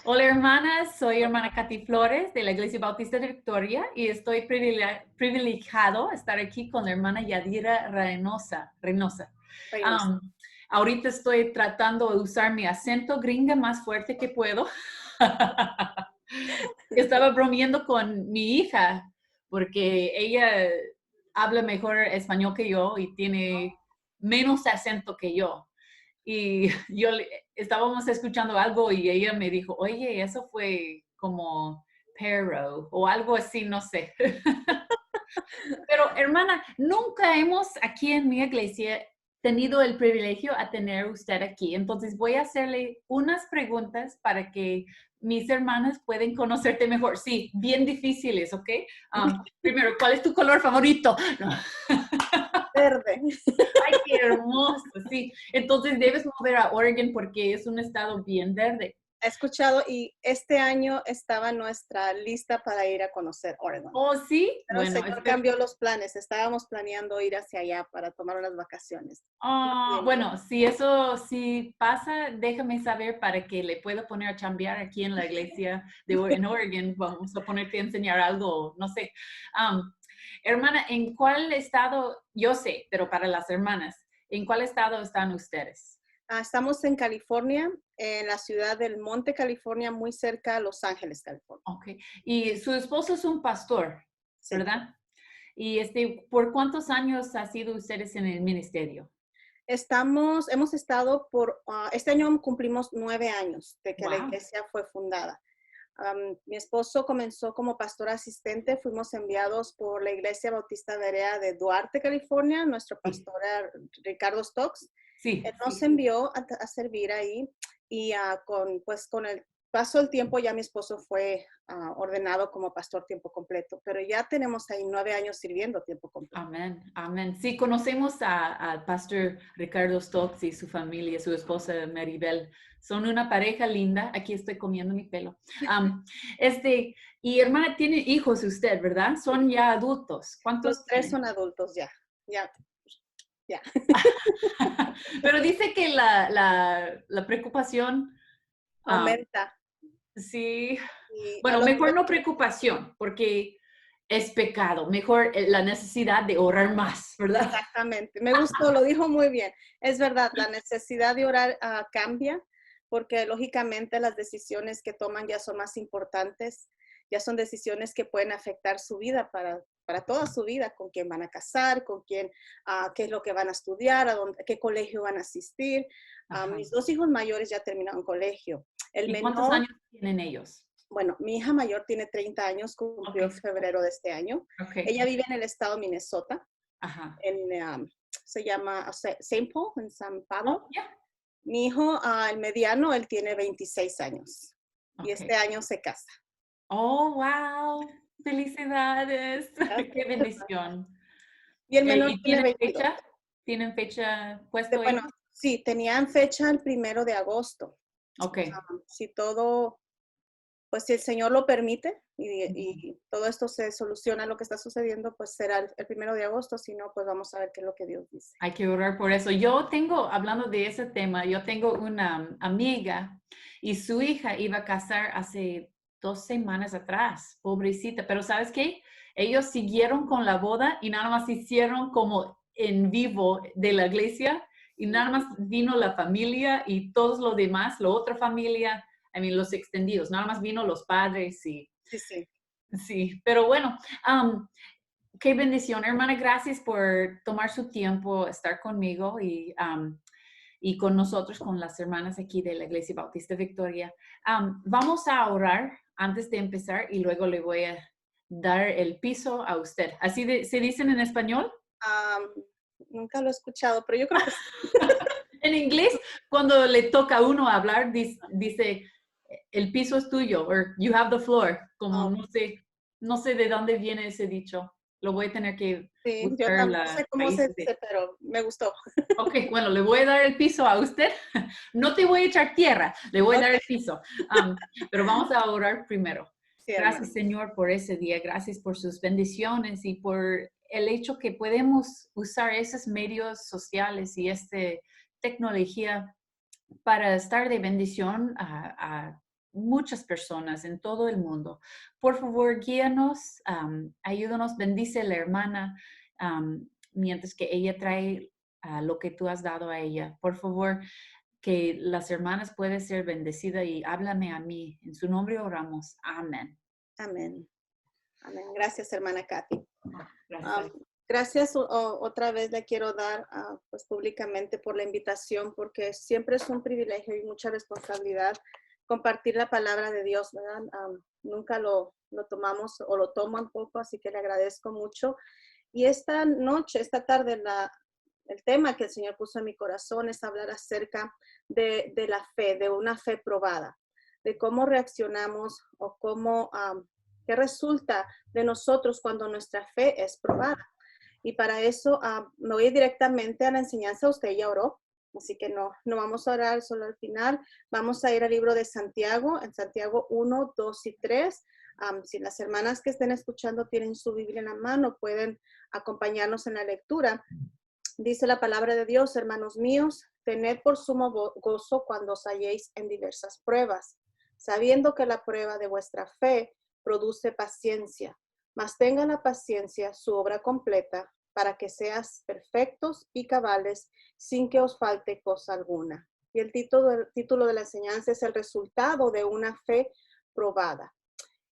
Hola hermanas, soy hermana Katy Flores de la Iglesia Bautista de Victoria y estoy privilegiado estar aquí con la hermana Yadira Reynosa. Reynosa. Um, Ahorita estoy tratando de usar mi acento gringa más fuerte que puedo. Estaba bromeando con mi hija porque ella habla mejor español que yo y tiene menos acento que yo. Y estábamos escuchando algo y ella me dijo, oye, eso fue como perro o algo así, no sé. Pero hermana, nunca hemos aquí en mi iglesia tenido el privilegio a tener usted aquí. Entonces voy a hacerle unas preguntas para que mis hermanas pueden conocerte mejor. Sí, bien difíciles, ¿ok? Primero, ¿cuál es tu color favorito? No. Verde. Ay, qué hermoso, sí. Entonces debes mover a Oregon porque es un estado bien verde. He escuchado y este año estaba en nuestra lista para ir a conocer Oregon. Oh, sí. Pero el Bueno, Señor cambió los planes. Estábamos planeando ir hacia allá para tomar unas vacaciones. bueno, si eso sí pasa, déjame saber para que le pueda poner a chambear aquí en la iglesia en Oregon. Vamos a ponerte a enseñar algo, no sé. Um, Hermana, ¿en cuál estado? Yo sé, pero para las hermanas, ¿en cuál estado están ustedes? Estamos en California, en la ciudad del Monte, California, muy cerca a Los Ángeles, California. Ok. Y su esposo es un pastor, Sí. ¿verdad? Y ¿por cuántos años ha sido ustedes en el ministerio? Hemos estado este año cumplimos 9 años de que la Wow. iglesia fue fundada. Mi esposo comenzó como pastor asistente, fuimos enviados por la Iglesia Bautista Berea de Duarte, California, nuestro Sí, pastor era Ricardo Stokes. sí, Él nos sí. envió a servir ahí y con el paso del tiempo ya mi esposo fue ordenado como pastor tiempo completo, pero ya tenemos ahí 9 años sirviendo tiempo completo. Amén, amén. Sí, conocemos al pastor Ricardo Stokes y su familia, su esposa Maribel. Son una pareja linda. Aquí estoy comiendo mi pelo. Am, y hermana, tiene hijos usted, ¿verdad? Son ya adultos. ¿Cuántos Los tres tienen? son adultos ya, ya, ya. Pero dice que la preocupación, am, Aumenta. sí, Y a bueno, los mejor 9 no preocupación, porque es pecado. Mejor la necesidad de orar más, ¿verdad? exactamente, me gustó, lo dijo muy bien. Es verdad, la necesidad de orar cambia porque lógicamente las decisiones que toman ya son más importantes, ya son decisiones que pueden afectar su vida para toda su vida, con quién van a casar, con quién, qué es lo que van a estudiar, a qué colegio van a asistir. Ajá. Mis dos hijos mayores ya terminaron colegio. El ¿Y cuántos menor, años tienen ellos? bueno, mi hija mayor tiene 30 años, cumplió en Ok, febrero de este año. ok, Ella vive en el estado de Minnesota ajá. se llama Saint Paul, en San Oh, Pablo. ya. Mi hijo, el mediano, él tiene 26 años y Ok. este año se casa. Oh, wow. Felicidades. Qué bendición. Y el menor ¿Y tiene tienen 22. fecha? ¿Tienen fecha puesto Bueno, ellos? sí, tenían fecha el 1 de agosto. Ok. Si todo, pues si el Señor lo permite Ujú. y todo esto se soluciona, lo que está sucediendo, pues será el 1 de agosto. Si no, pues vamos a ver qué es lo que Dios dice. Hay que orar por eso. Hablando de ese tema, yo tengo una amiga y su hija iba a casar hace 2 semanas atrás, pobrecita, pero ¿sabes qué? Ellos siguieron con la boda y nada más hicieron como en vivo de la iglesia y nada más vino la familia y todos los demás, la otra familia, los extendidos, nada más vino los padres y Sí, sí. sí, pero bueno, um, qué bendición, hermana. Gracias por tomar su tiempo, estar conmigo y con nosotros, con las hermanas aquí de la Iglesia Bautista Victoria. Vamos a orar antes de empezar y luego le voy a dar el piso a usted. ¿Así se dicen en español? Am, Nunca lo he escuchado, pero yo creo que sí. En inglés, cuando le toca a uno hablar, dice, el piso es tuyo, o you have the floor, como Ah, no sé de dónde viene ese dicho. Lo voy a tener que sí, yo buscar tampoco las sé cómo se raíces de. dice, pero me gustó. Ok, bueno, le voy a dar el piso a usted. No te voy a echar tierra, le voy a dar Ok, el piso. Pero vamos a orar primero. sí, Gracias, hermano. Señor, por ese día. Gracias por sus bendiciones y por el hecho que podemos usar esos medios sociales y esta tecnología para estar de bendición a muchas personas en todo el mundo. Por favor, guíanos, ayúdanos, bendice a la hermana mientras que ella trae lo que tú has dado a ella. Por favor, que las hermanas puedan ser bendecidas y háblame a mí. En su nombre oramos. Amén. Amén. Amén. Gracias, hermana Kathy. Gracias. Gracias otra vez le quiero dar pues públicamente por la invitación, porque siempre es un privilegio y mucha responsabilidad compartir la palabra de Dios, ¿verdad? Nunca lo tomamos o lo toman poco, así que le agradezco mucho. Y esta noche, esta tarde, el tema que el Señor puso en mi corazón es hablar acerca de la fe, de una fe probada, de cómo reaccionamos o cómo, qué resulta de nosotros cuando nuestra fe es probada. Y para eso me voy directamente a la enseñanza. Usted ya oró, así que no vamos a orar solo al final. Vamos a ir al libro de Santiago, en Santiago 1, 2 y 3. Si las hermanas que estén escuchando tienen su Biblia en la mano, pueden acompañarnos en la lectura. Dice la palabra de Dios: hermanos míos, tened por sumo gozo cuando os halléis en diversas pruebas, sabiendo que la prueba de vuestra fe produce paciencia. Mas tenga la paciencia su obra completa, para que seas perfectos y cabales, sin que os falte cosa alguna. Y el título de la enseñanza es el resultado de una fe probada.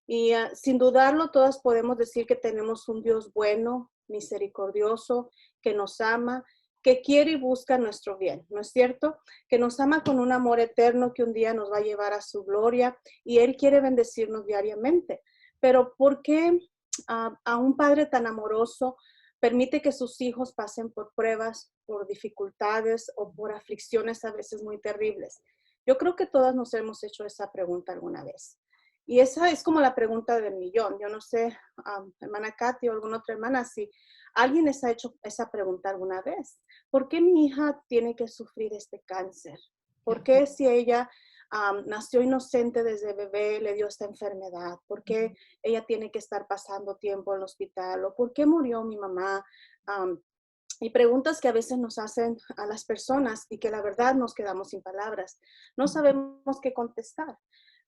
Y sin dudarlo, todas podemos decir que tenemos un Dios bueno, misericordioso, que nos ama, que quiere y busca nuestro bien, ¿no es cierto? Que nos ama con un amor eterno que un día nos va a llevar a su gloria, y Él quiere bendecirnos diariamente. Pero ¿por qué a un Padre tan amoroso permite que sus hijos pasen por pruebas, por dificultades o por aflicciones a veces muy terribles? Yo creo que todas nos hemos hecho esa pregunta alguna vez. Y esa es como la pregunta del millón. Yo no sé, hermana Katy o alguna otra hermana, si alguien les ha hecho esa pregunta alguna vez. ¿Por qué mi hija tiene que sufrir este cáncer? ¿Por qué si ella nació inocente desde bebé, le dio esta enfermedad? ¿Por qué ella tiene que estar pasando tiempo en el hospital? ¿O por qué murió mi mamá? Y preguntas que a veces nos hacen a las personas y que la verdad nos quedamos sin palabras. No sabemos qué contestar.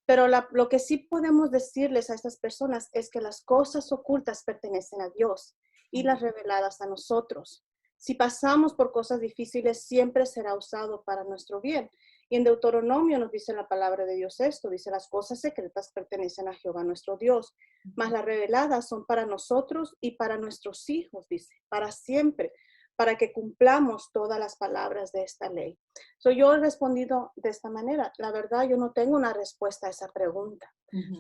Pero lo que sí podemos decirles a estas personas es que las cosas ocultas pertenecen a Dios y las reveladas a nosotros. Si pasamos por cosas difíciles, siempre será usado para nuestro bien. Y en Deuteronomio nos dice la palabra de Dios esto, dice: las cosas secretas pertenecen a Jehová nuestro Dios, mas las reveladas son para nosotros y para nuestros hijos, dice, para siempre, para que cumplamos todas las palabras de esta ley. Yo he respondido de esta manera. La verdad, yo no tengo una respuesta a esa pregunta.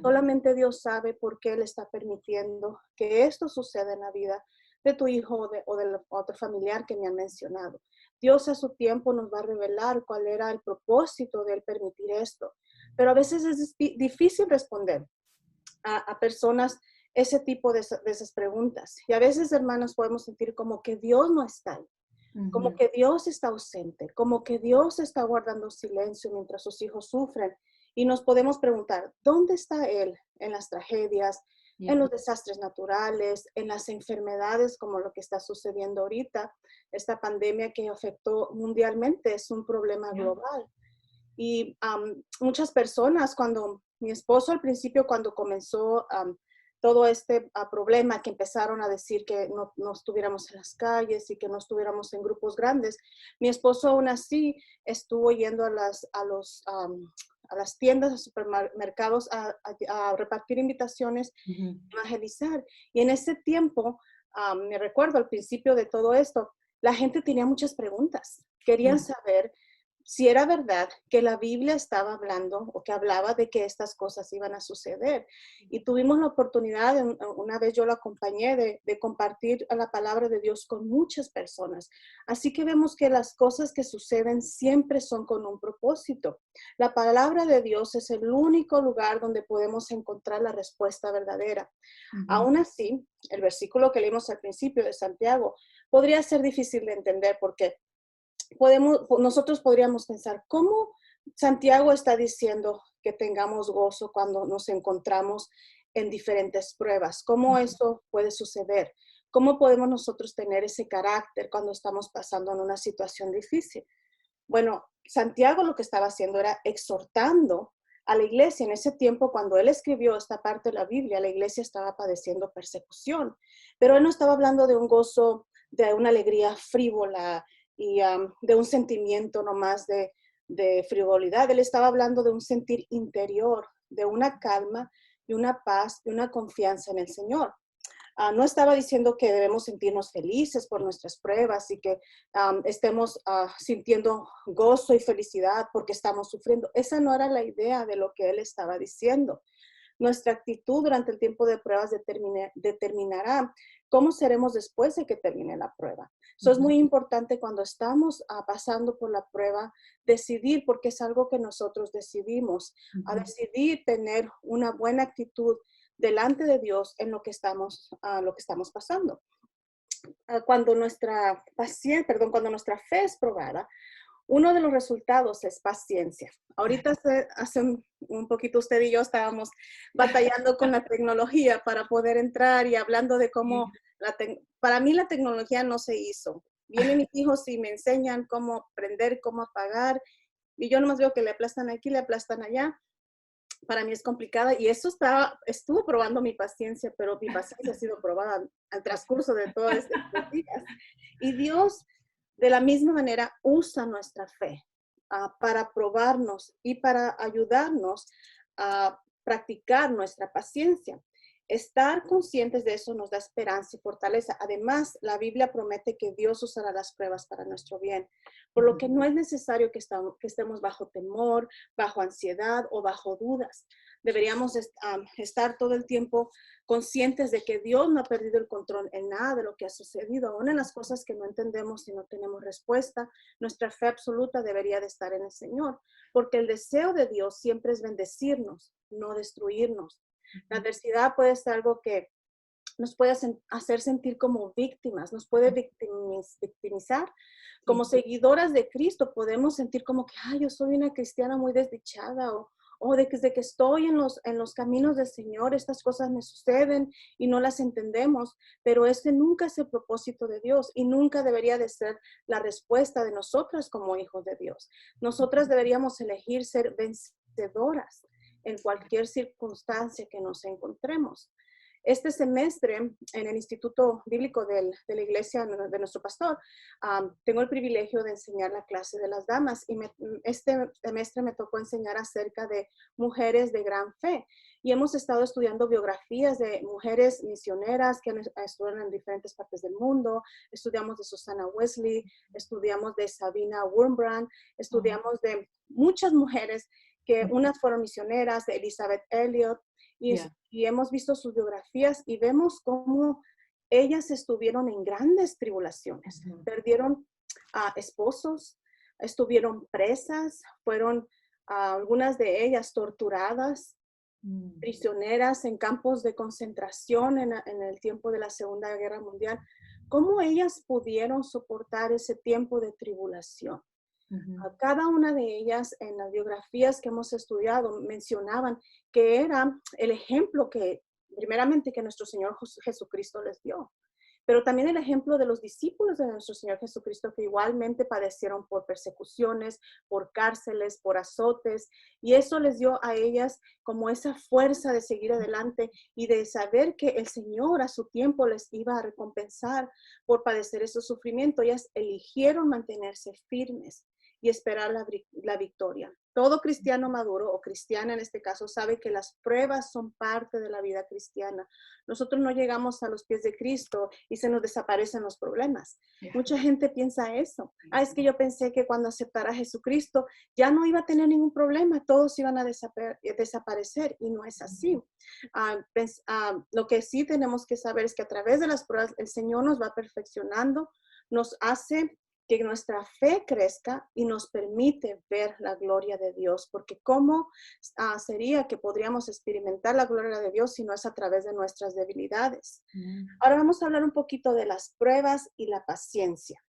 Solamente Dios sabe por qué Él está permitiendo que esto suceda en la vida de tu hijo o del otro familiar que me han mencionado. Dios a su tiempo nos va a revelar cuál era el propósito de Él permitir esto. Pero a veces es difícil responder a personas ese tipo de esas preguntas. Y a veces, hermanos, podemos sentir como que Dios no está ahí, como que Dios está ausente, como que Dios está guardando silencio mientras sus hijos sufren. Y nos podemos preguntar, ¿dónde está Él en las tragedias, en los desastres naturales, en las enfermedades como lo que está sucediendo ahorita? Esta pandemia que afectó mundialmente es un problema global. Y muchas personas, cuando mi esposo al principio, cuando comenzó todo este problema, que empezaron a decir que no estuviéramos en las calles y que no estuviéramos en grupos grandes, mi esposo aún así estuvo yendo a las tiendas, a supermercados, a repartir invitaciones, evangelizar. Y en ese tiempo, me recuerdo al principio de todo esto, la gente tenía muchas preguntas. Querían saber si era verdad que la Biblia estaba hablando o que hablaba de que estas cosas iban a suceder. Y tuvimos la oportunidad, una vez yo lo acompañé, de compartir la palabra de Dios con muchas personas. Así que vemos que las cosas que suceden siempre son con un propósito. La palabra de Dios es el único lugar donde podemos encontrar la respuesta verdadera. Aún así, el versículo que leímos al principio de Santiago podría ser difícil de entender, porque nosotros podríamos pensar, ¿cómo Santiago está diciendo que tengamos gozo cuando nos encontramos en diferentes pruebas? ¿Cómo eso puede suceder? ¿Cómo podemos nosotros tener ese carácter cuando estamos pasando en una situación difícil? Bueno, Santiago lo que estaba haciendo era exhortando a la iglesia. En ese tiempo, cuando él escribió esta parte de la Biblia, la iglesia estaba padeciendo persecución, pero él no estaba hablando de un gozo, de una alegría frívola y de un sentimiento nomás de frivolidad. Él estaba hablando de un sentir interior, de una calma y una paz y una confianza en el Señor. No estaba diciendo que debemos sentirnos felices por nuestras pruebas y que estemos sintiendo gozo y felicidad porque estamos sufriendo. Esa no era la idea de lo que él estaba diciendo. Nuestra actitud durante el tiempo de pruebas determinará cómo seremos después de que termine la prueba. Eso es muy importante cuando estamos pasando por la prueba, decidir, porque es algo que nosotros decidimos, a decidir tener una buena actitud delante de Dios en lo que estamos pasando. Cuando nuestra cuando nuestra fe es probada, uno de los resultados es paciencia. Ahorita hace un poquito usted y yo estábamos batallando con la tecnología para poder entrar y hablando de cómo para mí la tecnología no se hizo. Vienen mis hijos y me enseñan cómo prender, cómo apagar, y yo nomás veo que le aplastan aquí, le aplastan allá. Para mí es complicada y eso estuvo probando mi paciencia, pero mi paciencia ha sido probada al transcurso de todos estos días. Y Dios, de la misma manera, usa nuestra fe para probarnos y para ayudarnos a practicar nuestra paciencia. Estar conscientes de eso nos da esperanza y fortaleza. Además, la Biblia promete que Dios usará las pruebas para nuestro bien, por lo que no es necesario que estemos bajo temor, bajo ansiedad o bajo dudas. Deberíamos estar todo el tiempo conscientes de que Dios no ha perdido el control en nada de lo que ha sucedido, aún en las cosas que no entendemos y no tenemos respuesta. Nuestra fe absoluta debería de estar en el Señor, porque el deseo de Dios siempre es bendecirnos, no destruirnos. La adversidad puede ser algo que nos puede hacer sentir como víctimas, nos puede victimizar. Como seguidoras de Cristo podemos sentir como que, yo soy una cristiana muy desdichada o desde que estoy en los caminos del Señor, estas cosas me suceden y no las entendemos, pero ese nunca es el propósito de Dios y nunca debería de ser la respuesta de nosotras como hijos de Dios. Nosotras deberíamos elegir ser vencedoras en cualquier circunstancia que nos encontremos. Este semestre, en el Instituto Bíblico de la Iglesia de nuestro pastor, tengo el privilegio de enseñar la clase de las damas y este semestre me tocó enseñar acerca de mujeres de gran fe. Y hemos estado estudiando biografías de mujeres misioneras que estuvieron en diferentes partes del mundo. Estudiamos de Susana Wesley, estudiamos de Sabina Wurmbrand, estudiamos de muchas mujeres que unas fueron misioneras, de Elizabeth Elliot, y hemos visto sus biografías y vemos cómo ellas estuvieron en grandes tribulaciones. Perdieron esposos, estuvieron presas, fueron algunas de ellas torturadas, prisioneras en campos de concentración en el tiempo de la Segunda Guerra Mundial. ¿Cómo ellas pudieron soportar ese tiempo de tribulación? A cada una de ellas en las biografías que hemos estudiado mencionaban que era el ejemplo que primeramente que nuestro Señor Jesucristo les dio, pero también el ejemplo de los discípulos de nuestro Señor Jesucristo que igualmente padecieron por persecuciones, por cárceles, por azotes, y eso les dio a ellas como esa fuerza de seguir adelante y de saber que el Señor a su tiempo les iba a recompensar por padecer esos sufrimientos. Ellas eligieron mantenerse firmes y esperar la victoria. Todo cristiano maduro o cristiana en este caso sabe que las pruebas son parte de la vida cristiana. Nosotros no llegamos a los pies de Cristo y se nos desaparecen los problemas. Mucha gente piensa eso. Es que yo pensé que cuando aceptara a Jesucristo ya no iba a tener ningún problema, todos iban a desaparecer y no es así. Lo que sí tenemos que saber es que a través de las pruebas el Señor nos va perfeccionando, nos hace que nuestra fe crezca y nos permite ver la gloria de Dios, porque ¿cómo sería que podríamos experimentar la gloria de Dios si no es a través de nuestras debilidades? Ahora vamos a hablar un poquito de las pruebas y la paciencia.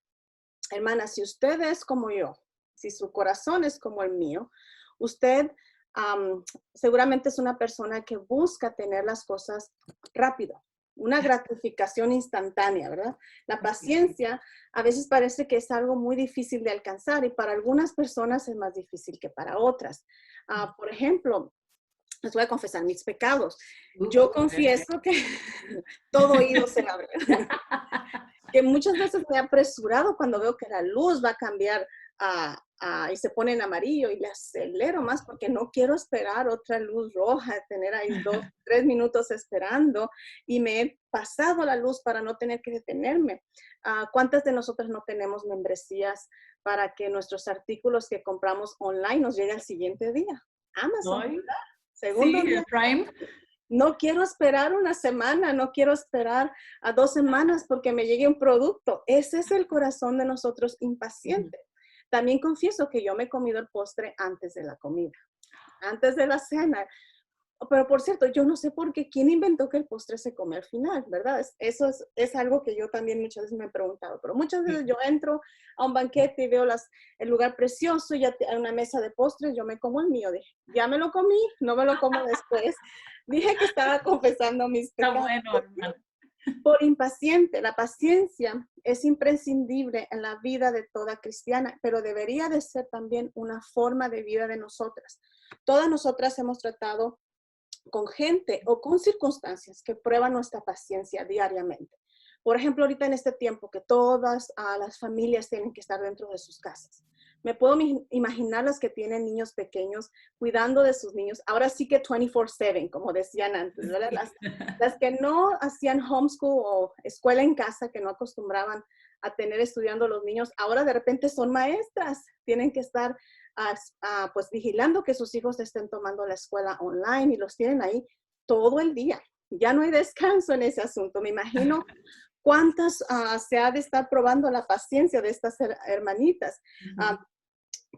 Hermana, si usted es como yo, si su corazón es como el mío, usted seguramente es una persona que busca tener las cosas rápido. una gratificación instantánea, ¿verdad? La paciencia a veces parece que es algo muy difícil de alcanzar y para algunas personas es más difícil que para otras. Por ejemplo, les voy a confesar mis pecados. Yo confieso que todo oído se abre. Que muchas veces me he apresurado cuando veo que la luz va a cambiar y se pone en amarillo y le acelero más porque no quiero esperar otra luz roja, tener ahí 2, 3 minutos esperando y me he pasado la luz para no tener que detenerme. ¿Cuántas de nosotros no tenemos membresías para que nuestros artículos que compramos online nos lleguen al siguiente día? Amazon, ¿verdad? Segundo Sí, día. el Prime. No quiero esperar una semana, no quiero esperar a 2 semanas porque me llegue un producto. Ese es el corazón de nosotros impaciente. También confieso que yo me he comido el postre antes de la comida, antes de la cena. Pero por cierto, yo no sé por qué, ¿quién inventó que el postre se come al final, verdad? Eso es algo que yo también muchas veces me he preguntado. Pero muchas veces yo entro a un banquete y veo el lugar precioso, ya hay una mesa de postres, yo me como el mío. Dije, ya me lo comí, no me lo como después. Dije que estaba confesando mis Está pecados. bueno, hermana. Por impaciente, la paciencia es imprescindible en la vida de toda cristiana, pero debería de ser también una forma de vida de nosotras. Todas nosotras hemos tratado con gente o con circunstancias que prueban nuestra paciencia diariamente. Por ejemplo, ahorita en este tiempo que todas las familias tienen que estar dentro de sus casas. Me puedo imaginar las que tienen niños pequeños cuidando de sus niños. Ahora sí que 24/7, como decían antes, ¿verdad? Las que no hacían homeschool o escuela en casa, que no acostumbraban a tener estudiando los niños, ahora de repente son maestras. Tienen que estar pues vigilando que sus hijos estén tomando la escuela online y los tienen ahí todo el día. Ya no hay descanso en ese asunto. Me imagino cuántas se ha de estar probando la paciencia de estas hermanitas.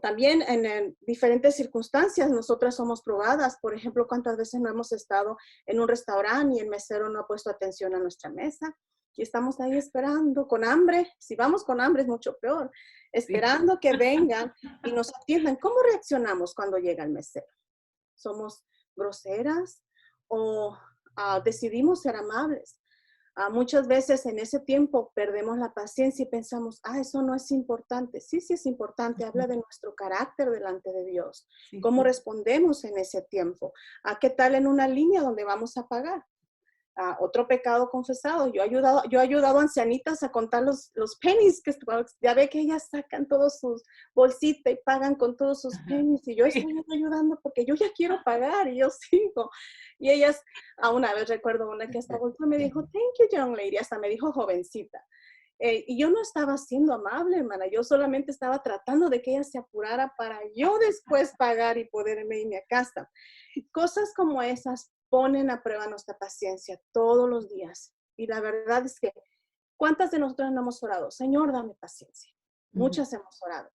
También en diferentes circunstancias nosotras somos probadas. Por ejemplo, cuántas veces no hemos estado en un restaurante y el mesero no ha puesto atención a nuestra mesa y estamos ahí esperando con hambre. Si vamos con hambre es mucho peor. Esperando que vengan y nos atiendan. ¿Cómo reaccionamos cuando llega el mesero? ¿Somos groseras o decidimos ser amables? Muchas veces en ese tiempo perdemos la paciencia y pensamos, eso no es importante. Sí, sí es importante. Habla de nuestro carácter delante de Dios. Sí. ¿Cómo respondemos en ese tiempo? ¿Qué tal en una línea donde vamos a pagar? Otro pecado confesado. Yo he ayudado a ancianitas a contar los pennies, que ya ve que ellas sacan todos sus bolsitas y pagan con todos sus pennies, y yo estoy ayudando porque yo ya quiero pagar y yo sigo. Y ellas, una vez recuerdo una que hasta volvió y me dijo, thank you, young lady, hasta me dijo jovencita. Y yo no estaba siendo amable, hermana, yo solamente estaba tratando de que ella se apurara para yo después pagar y poderme irme a casa. Cosas como esas ponen a prueba nuestra paciencia todos los días. Y la verdad es que, ¿cuántas de nosotros no hemos orado? Señor, dame paciencia. Muchas hemos orado.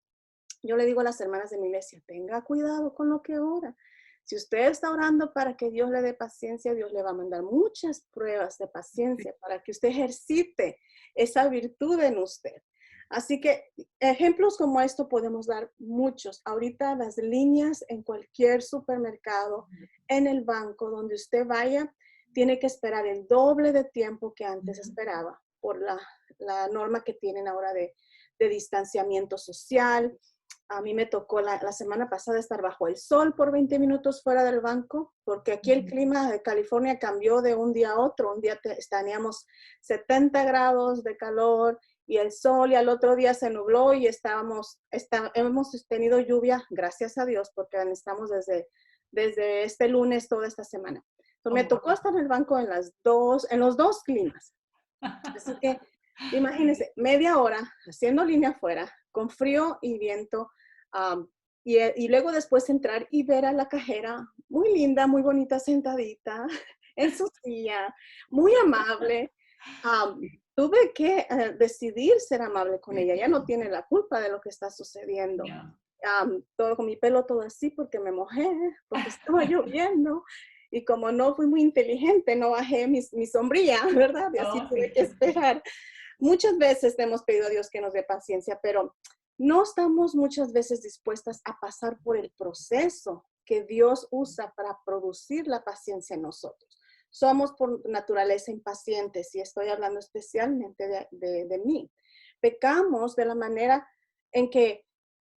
Yo le digo a las hermanas de mi iglesia, tenga cuidado con lo que ora. Si usted está orando para que Dios le dé paciencia, Dios le va a mandar muchas pruebas de paciencia para que usted ejercite esa virtud en usted. Así que ejemplos como esto podemos dar muchos. Ahorita las líneas en cualquier supermercado, en el banco, donde usted vaya, tiene que esperar el doble de tiempo que antes esperaba por la norma que tienen ahora de distanciamiento social. A mí me tocó la semana pasada estar bajo el sol por 20 minutos fuera del banco, porque aquí el clima de California cambió de un día a otro. Un día teníamos 70 grados de calor y el sol, y al otro día se nubló y hemos tenido lluvia, gracias a Dios, porque estamos desde este lunes toda esta semana. Entonces, me tocó estar en el banco en los dos climas. Así que imagínense, media hora haciendo línea afuera, con frío y viento, y luego después entrar y ver a la cajera muy linda, muy bonita, sentadita en su silla, muy amable. Tuve que decidir ser amable con ella. Ella no tiene la culpa de lo que está sucediendo. Todo con mi pelo todo así porque me mojé, porque estaba lloviendo. Y como no fui muy inteligente, no bajé mi sombrilla, ¿verdad? Y así tuve que esperar. Muchas veces le hemos pedido a Dios que nos dé paciencia, pero no estamos muchas veces dispuestas a pasar por el proceso que Dios usa para producir la paciencia en nosotros. somos por naturaleza impacientes, y estoy hablando especialmente de mí. Pecamos de la manera en que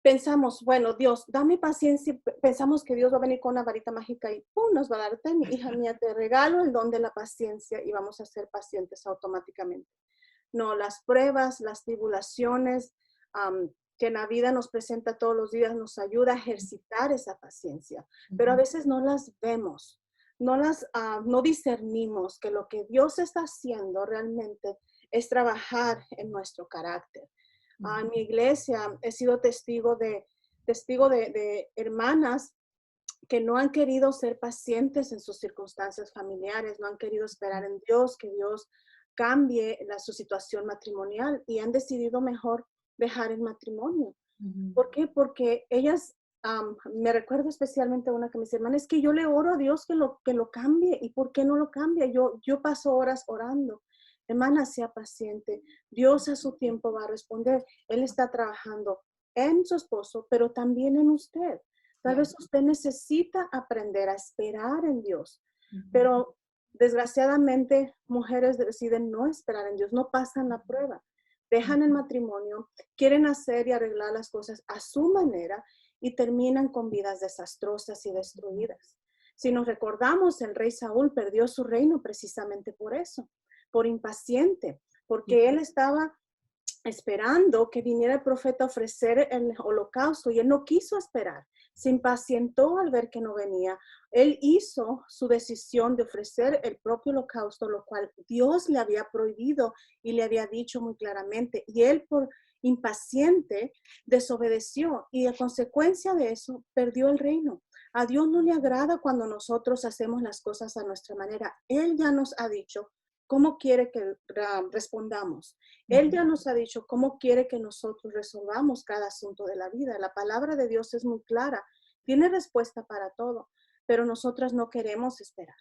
pensamos, bueno, Dios, dame paciencia, pensamos que Dios va a venir con una varita mágica y ¡pum! Nos va a dar, ten, hija mía, te regalo el don de la paciencia y vamos a ser pacientes automáticamente. No, las pruebas, las tribulaciones que en la vida nos presenta todos los días nos ayuda a ejercitar esa paciencia, pero a veces no las vemos, no discernimos que lo que Dios está haciendo realmente es trabajar en nuestro carácter. En mi iglesia he sido testigo de hermanas que no han querido ser pacientes en sus circunstancias familiares, no han querido esperar en Dios, que Dios cambie su situación matrimonial y han decidido mejor dejar el matrimonio. ¿Por qué? Porque ellas, me recuerdo especialmente a una que me dice, hermana, es que yo le oro a Dios que lo cambie. ¿Y por qué no lo cambia? Yo paso horas orando. Hermana, sea paciente. Dios a su tiempo va a responder. Él está trabajando en su esposo, pero también en usted. Tal vez usted necesita aprender a esperar en Dios, pero desgraciadamente mujeres deciden no esperar en Dios, no pasan la prueba, dejan el matrimonio, quieren hacer y arreglar las cosas a su manera y terminan con vidas desastrosas y destruidas. Si nos recordamos, el rey Saúl perdió su reino precisamente por eso, por impaciente, porque él estaba esperando que viniera el profeta a ofrecer el holocausto y él no quiso esperar. Se impacientó al ver que no venía. Él hizo su decisión de ofrecer el propio holocausto, lo cual Dios le había prohibido y le había dicho muy claramente. Y él por impaciente desobedeció y a consecuencia de eso perdió el reino. A Dios no le agrada cuando nosotros hacemos las cosas a nuestra manera. Él ya nos ha dicho cómo quiere que respondamos. Él ya nos ha dicho cómo quiere que nosotros resolvamos cada asunto de la vida. La palabra de Dios es muy clara, tiene respuesta para todo, pero nosotras no queremos esperar.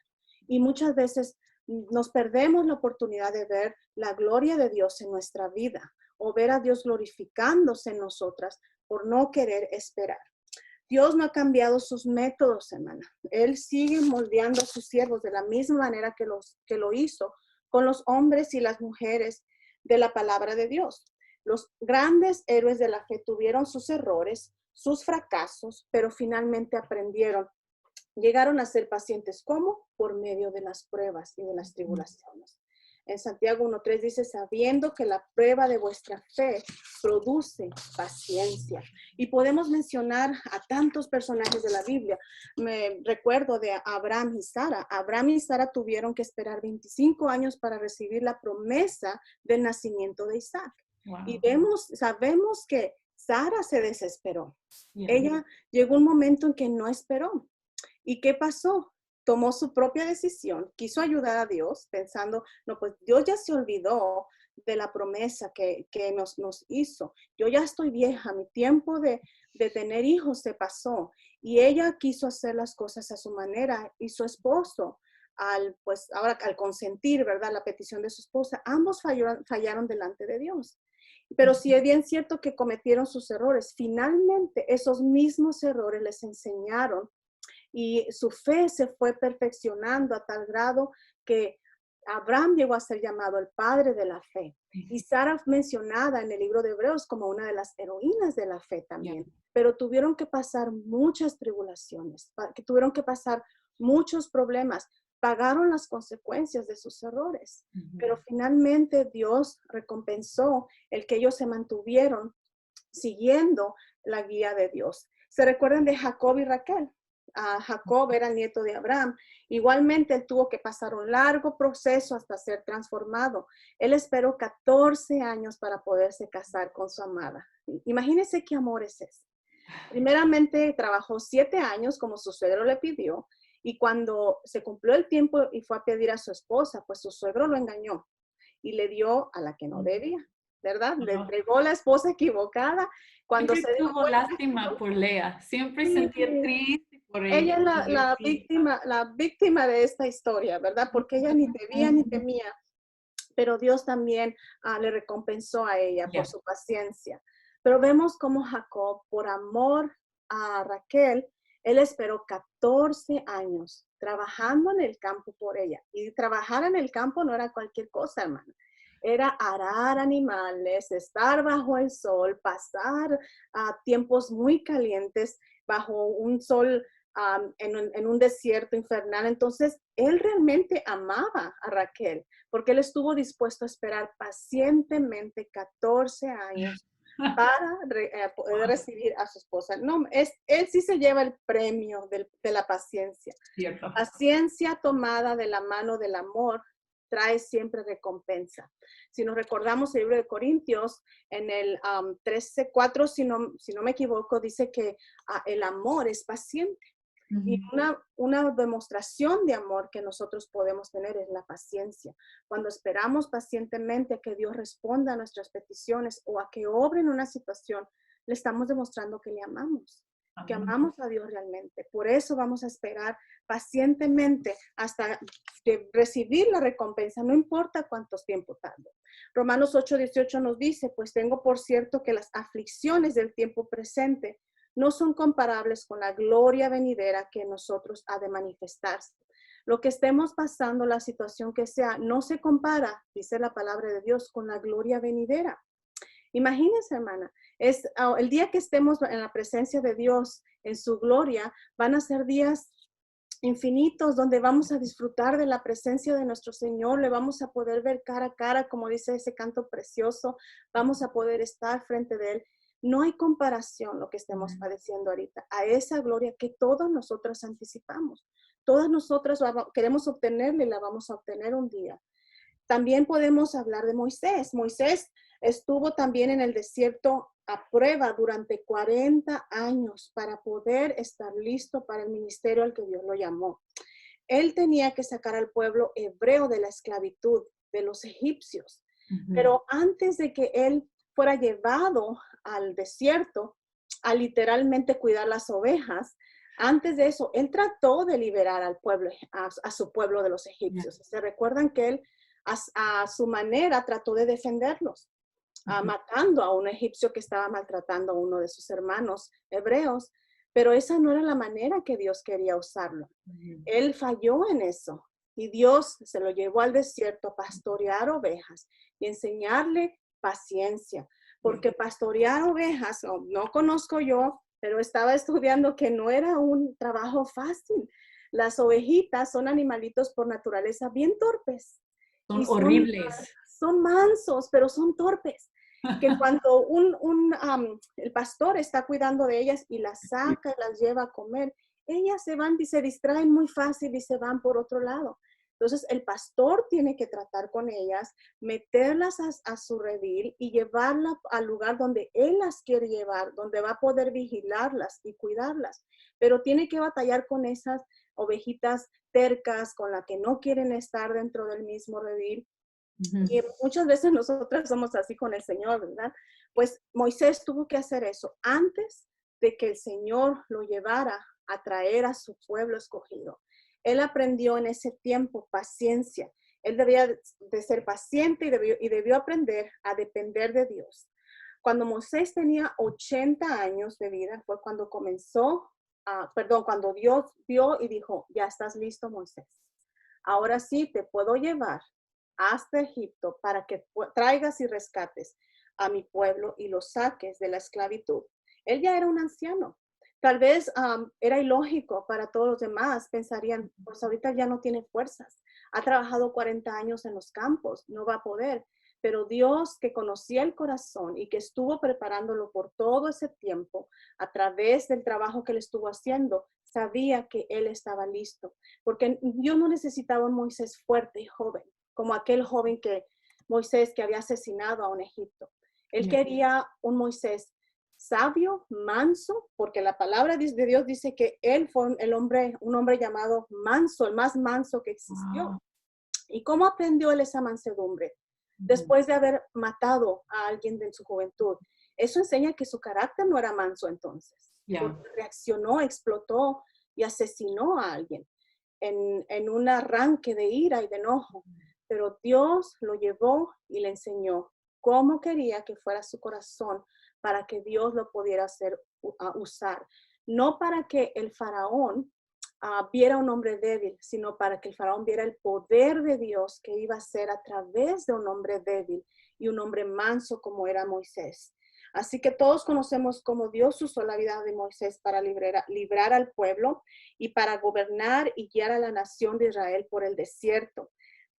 Y muchas veces nos perdemos la oportunidad de ver la gloria de Dios en nuestra vida o ver a Dios glorificándose en nosotras por no querer esperar. Dios no ha cambiado sus métodos, hermana. Él sigue moldeando a sus siervos de la misma manera que lo hizo con los hombres y las mujeres de la palabra de Dios. Los grandes héroes de la fe tuvieron sus errores, sus fracasos, pero finalmente aprendieron. Llegaron a ser pacientes. ¿Cómo? Por medio de las pruebas y de las tribulaciones. En Santiago 1:3 dice, sabiendo que la prueba de vuestra fe produce paciencia. Y podemos mencionar a tantos personajes de la Biblia. Me recuerdo de Abraham y Sara. Abraham y Sara tuvieron que esperar 25 años para recibir la promesa del nacimiento de Isaac. Wow. Y sabemos que Sara se desesperó. Ella llegó un momento en que no esperó. ¿Y qué pasó? Tomó su propia decisión, quiso ayudar a Dios pensando, no, pues Dios ya se olvidó de la promesa que nos hizo. Yo ya estoy vieja, mi tiempo de tener hijos se pasó. Y ella quiso hacer las cosas a su manera y su esposo, al consentir, ¿verdad? La petición de su esposa, ambos fallaron delante de Dios. Pero sí es bien cierto que cometieron sus errores. Finalmente, esos mismos errores les enseñaron y su fe se fue perfeccionando a tal grado que Abraham llegó a ser llamado el padre de la fe. Y Sara mencionada en el libro de Hebreos como una de las heroínas de la fe también. Pero tuvieron que pasar muchas tribulaciones, tuvieron que pasar muchos problemas, pagaron las consecuencias de sus errores. Pero finalmente Dios recompensó el que ellos se mantuvieron siguiendo la guía de Dios. ¿Se recuerdan de Jacob y Raquel? Jacob era el nieto de Abraham. Igualmente, él tuvo que pasar un largo proceso hasta ser transformado. Él esperó 14 años para poderse casar con su amada. Imagínense qué amor es ese. Primeramente, trabajó 7 años como su suegro le pidió, y cuando se cumplió el tiempo y fue a pedir a su esposa, pues su suegro lo engañó y le dio a la que no debía, ¿verdad? Le entregó la esposa equivocada. Cuando siempre tuvo lástima por Lea, siempre sentía triste por ella. Ella es la víctima de esta historia, ¿verdad? Porque ella ni debía ni temía, pero Dios también le recompensó a ella por su paciencia. Pero vemos cómo Jacob, por amor a Raquel, Él esperó 14 años trabajando en el campo por ella. Y trabajar en el campo no era cualquier cosa, hermano. Era arar animales, estar bajo el sol, pasar tiempos muy calientes bajo un sol en un desierto infernal. Entonces, él realmente amaba a Raquel porque él estuvo dispuesto a esperar pacientemente 14 años para poder Wow, recibir a su esposa. No, él sí se lleva el premio de la paciencia. cierto. Paciencia tomada de la mano del amor trae siempre recompensa. Si nos recordamos el libro de Corintios, en el 13:4, si no me equivoco, dice que el amor es paciente. Y una demostración de amor que nosotros podemos tener es la paciencia. Cuando esperamos pacientemente a que Dios responda a nuestras peticiones o a que obre en una situación, le estamos demostrando que le amamos, que Amén. amamos a Dios realmente. Por eso vamos a esperar pacientemente hasta recibir la recompensa, no importa cuánto tiempo tarde. Romanos 8:18 nos dice, pues tengo por cierto que las aflicciones del tiempo presente no son comparables con la gloria venidera que en nosotros ha de manifestarse. Lo que estemos pasando, la situación que sea, no se compara, dice la palabra de Dios, con la gloria venidera. Imagínense, hermana, el día que estemos en la presencia de Dios, en su gloria, van a ser días infinitos donde vamos a disfrutar de la presencia de nuestro Señor, le vamos a poder ver cara a cara, como dice ese canto precioso, vamos a poder estar frente de Él. No hay comparación lo que estemos padeciendo ahorita a esa gloria que todas nosotras anticipamos. Todas nosotras queremos obtenerla y la vamos a obtener un día. También podemos hablar de Moisés. Moisés estuvo también en el desierto a prueba durante 40 años para poder estar listo para el ministerio al que Dios lo llamó. Él tenía que sacar al pueblo hebreo de la esclavitud de los egipcios. Pero antes de que él fuera llevado al desierto a literalmente cuidar las ovejas, antes de eso, él trató de liberar al pueblo, a su pueblo de los egipcios. ¿Se recuerdan que él a su manera trató de defenderlos? Matando a un egipcio que estaba maltratando a uno de sus hermanos hebreos, pero esa no era la manera que Dios quería usarlo. Él falló en eso y Dios se lo llevó al desierto a pastorear ovejas y enseñarle paciencia, porque pastorear ovejas, no conozco yo, pero estaba estudiando que no era un trabajo fácil. Las ovejitas son animalitos por naturaleza bien torpes Son y horribles. son mansos, pero son torpes. Que cuando el pastor está cuidando de ellas y las saca y las lleva a comer, ellas se van y se distraen muy fácil y se van por otro lado. Entonces, el pastor tiene que tratar con ellas, meterlas a su redil y llevarlas al lugar donde él las quiere llevar, donde va a poder vigilarlas y cuidarlas. Pero tiene que batallar con esas ovejitas tercas, con las que no quieren estar dentro del mismo redil. Y muchas veces nosotras somos así con el Señor, ¿verdad? Pues Moisés tuvo que hacer eso antes de que el Señor lo llevara a traer a su pueblo escogido. Él aprendió en ese tiempo paciencia. Él debía de ser paciente y debió aprender a depender de Dios. Cuando Moisés tenía 80 años de vida fue cuando cuando Dios vio y dijo, ya estás listo, Moisés. Ahora sí te puedo llevar hasta Egipto para que traigas y rescates a mi pueblo y los saques de la esclavitud. Él ya era un anciano. Tal vez era ilógico para todos los demás. Pensarían, pues ahorita ya no tiene fuerzas. Ha trabajado 40 años en los campos, no va a poder. Pero Dios, que conocía el corazón y que estuvo preparándolo por todo ese tiempo, a través del trabajo que él estuvo haciendo, sabía que él estaba listo. Porque Dios no necesitaba un Moisés fuerte y joven, como aquel joven Moisés que había asesinado a un Egipto. Él quería un Moisés sabio, manso, porque la palabra de Dios dice que él fue un hombre llamado manso, el más manso que existió. Wow. ¿Y cómo aprendió él esa mansedumbre? Después de haber matado a alguien de su juventud. Eso enseña que su carácter no era manso entonces, porque reaccionó, explotó y asesinó a alguien en un arranque de ira y de enojo. Pero Dios lo llevó y le enseñó cómo quería que fuera su corazón para que Dios lo pudiera usar. no para que el faraón viera un hombre débil, sino para que el faraón viera el poder de Dios que iba a ser a través de un hombre débil y un hombre manso como era Moisés. Así que todos conocemos cómo Dios usó la vida de Moisés para librar al pueblo y para gobernar y guiar a la nación de Israel por el desierto.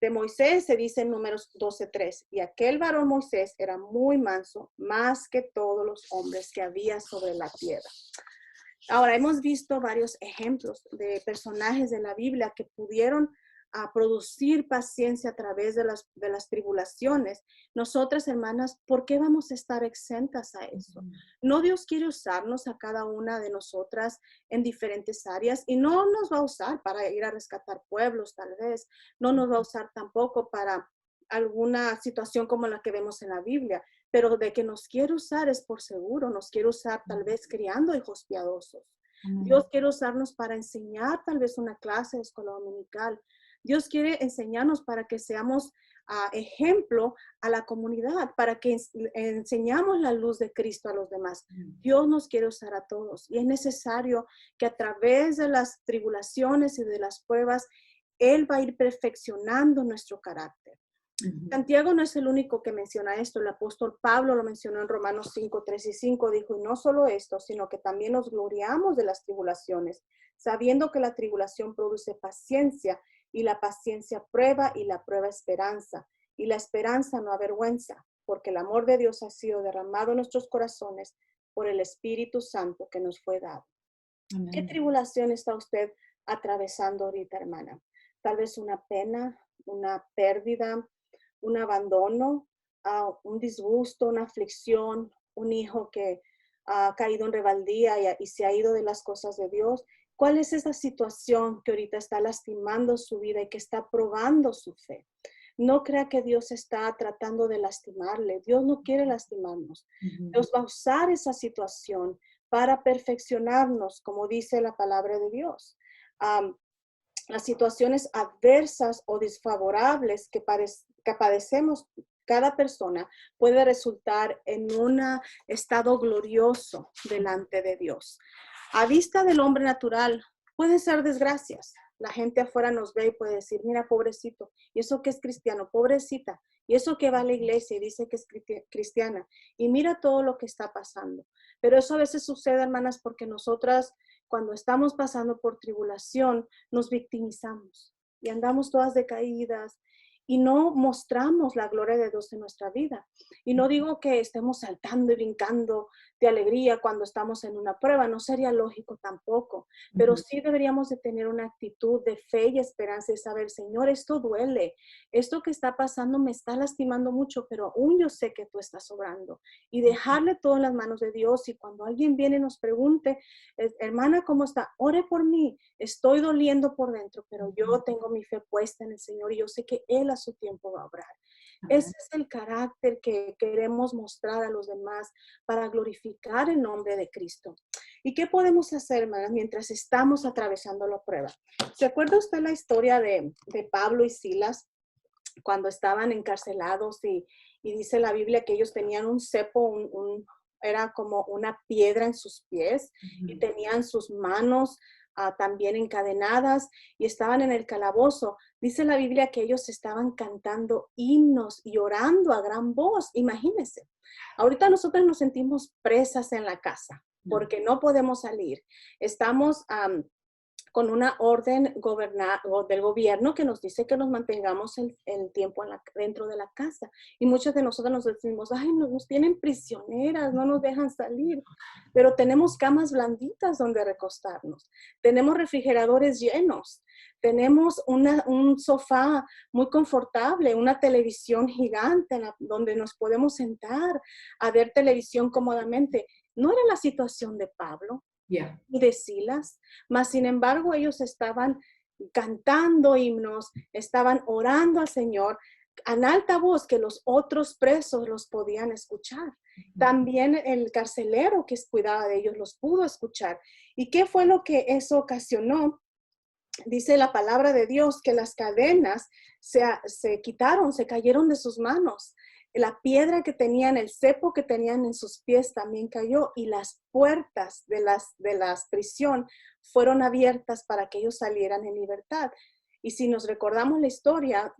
De Moisés se dice en Números 12:3, y aquel varón Moisés era muy manso, más que todos los hombres que había sobre la tierra. Ahora, hemos visto varios ejemplos de personajes de la Biblia que pudieron producir paciencia a través de las tribulaciones. Nosotras, hermanas, ¿por qué vamos a estar exentas a eso? No, Dios quiere usarnos a cada una de nosotras en diferentes áreas y no nos va a usar para ir a rescatar pueblos, tal vez. No nos va a usar tampoco para alguna situación como la que vemos en la Biblia, pero de que nos quiere usar es por seguro, nos quiere usar tal vez criando hijos piadosos. Dios quiere usarnos para enseñar tal vez una clase de escuela dominical. Dios quiere enseñarnos para que seamos ejemplo a la comunidad, para que enseñamos la luz de Cristo a los demás. Dios nos quiere usar a todos y es necesario que a través de las tribulaciones y de las pruebas, Él va a ir perfeccionando nuestro carácter. Santiago no es el único que menciona esto. El apóstol Pablo lo mencionó en Romanos 5:3-5. Dijo, y no solo esto, sino que también nos gloriamos de las tribulaciones, sabiendo que la tribulación produce paciencia, y la paciencia prueba, y la prueba esperanza. Y la esperanza no avergüenza, porque el amor de Dios ha sido derramado en nuestros corazones por el Espíritu Santo que nos fue dado. Amén. ¿Qué tribulación está usted atravesando ahorita, hermana? Tal vez una pena, una pérdida, un abandono, un disgusto, una aflicción, un hijo que ha caído en rebeldía y se ha ido de las cosas de Dios. ¿Cuál es esa situación que ahorita está lastimando su vida y que está probando su fe? No crea que Dios está tratando de lastimarle. Dios no quiere lastimarnos. Dios va a usar esa situación para perfeccionarnos, como dice la palabra de Dios. Las situaciones adversas o desfavorables que padecemos cada persona puede resultar en un estado glorioso delante de Dios. A vista del hombre natural, pueden ser desgracias. La gente afuera nos ve y puede decir, mira, pobrecito, y eso que es cristiano, pobrecita, y eso que va a la iglesia y dice que es cristiana, y mira todo lo que está pasando. Pero eso a veces sucede, hermanas, porque nosotras, cuando estamos pasando por tribulación, nos victimizamos y andamos todas decaídas y no mostramos la gloria de Dios en nuestra vida. Y no digo que estemos saltando y brincando de alegría cuando estamos en una prueba, no sería lógico tampoco, pero sí deberíamos de tener una actitud de fe y esperanza y saber, Señor, esto duele, esto que está pasando me está lastimando mucho, pero aún yo sé que tú estás obrando. Y dejarle todo en las manos de Dios, y cuando alguien viene y nos pregunte, hermana, ¿cómo está? Ore por mí, estoy doliendo por dentro, pero yo tengo mi fe puesta en el Señor y yo sé que Él a su tiempo va a obrar. Ese es el carácter que queremos mostrar a los demás para glorificar el nombre de Cristo. ¿Y qué podemos hacer, hermanas, mientras estamos atravesando la prueba? ¿Se acuerda usted la historia de Pablo y Silas cuando estaban encarcelados y dice la Biblia que ellos tenían un cepo, era como una piedra en sus pies y tenían sus manos también encadenadas y estaban en el calabozo? Dice la Biblia que ellos estaban cantando himnos y orando a gran voz. Imagínense, ahorita nosotros nos sentimos presas en la casa porque no podemos salir. Estamos con una orden del gobierno que nos dice que nos mantengamos el tiempo dentro de la casa. Y muchos de nosotros nos decimos, ay, nos tienen prisioneras, no nos dejan salir. Pero tenemos camas blanditas donde recostarnos. Tenemos refrigeradores llenos. Tenemos un sofá muy confortable, una televisión gigante donde nos podemos sentar a ver televisión cómodamente. No era la situación de Pablo. Y de Silas, mas sin embargo ellos estaban cantando himnos, estaban orando al Señor en alta voz que los otros presos los podían escuchar. También el carcelero que cuidaba de ellos los pudo escuchar. ¿Y qué fue lo que eso ocasionó? Dice la palabra de Dios que las cadenas se quitaron, se cayeron de sus manos. La piedra que tenían, el cepo que tenían en sus pies también cayó y las puertas de las prisión fueron abiertas para que ellos salieran en libertad. Y si nos recordamos la historia,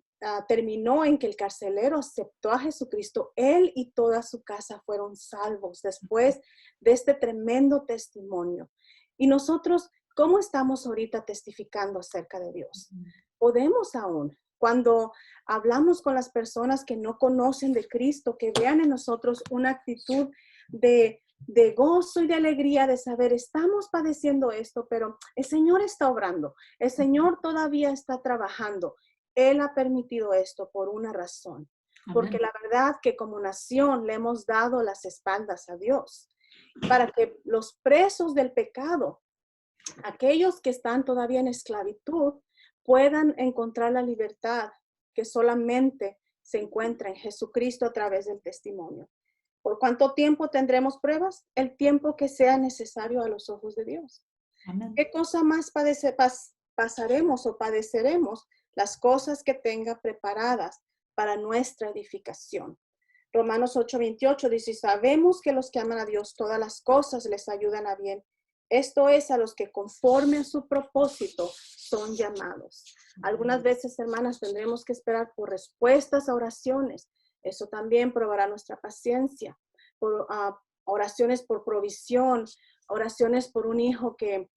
terminó en que el carcelero aceptó a Jesucristo. Él y toda su casa fueron salvos después de este tremendo testimonio. Y nosotros, ¿cómo estamos ahorita testificando acerca de Dios? Podemos aún, cuando hablamos con las personas que no conocen de Cristo, que vean en nosotros una actitud de gozo y de alegría, de saber, estamos padeciendo esto, pero el Señor está obrando, el Señor todavía está trabajando. Él ha permitido esto por una razón, porque la verdad que como nación le hemos dado las espaldas a Dios, para que los presos del pecado, aquellos que están todavía en esclavitud, puedan encontrar la libertad que solamente se encuentra en Jesucristo a través del testimonio. ¿Por cuánto tiempo tendremos pruebas? El tiempo que sea necesario a los ojos de Dios. Amén. ¿Qué cosa más pasaremos o padeceremos? Las cosas que tenga preparadas para nuestra edificación. Romanos 8:28 dice, sabemos que los que aman a Dios, todas las cosas les ayudan a bien. Esto es a los que conforme a su propósito son llamados. Algunas veces, hermanas, tendremos que esperar por respuestas a oraciones. Eso también probará nuestra paciencia. Por oraciones por provisión, oraciones por un hijo que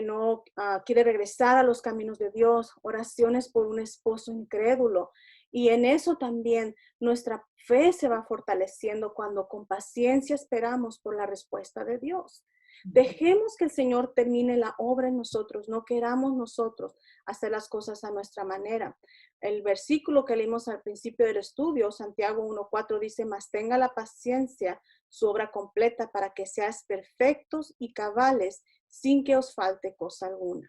no quiere regresar a los caminos de Dios, oraciones por un esposo incrédulo. Y en eso también nuestra fe se va fortaleciendo cuando con paciencia esperamos por la respuesta de Dios. Dejemos que el Señor termine la obra en nosotros, no queramos nosotros hacer las cosas a nuestra manera. El versículo que leímos al principio del estudio, Santiago 1:4 dice, mas tenga la paciencia su obra completa para que seáis perfectos y cabales sin que os falte cosa alguna.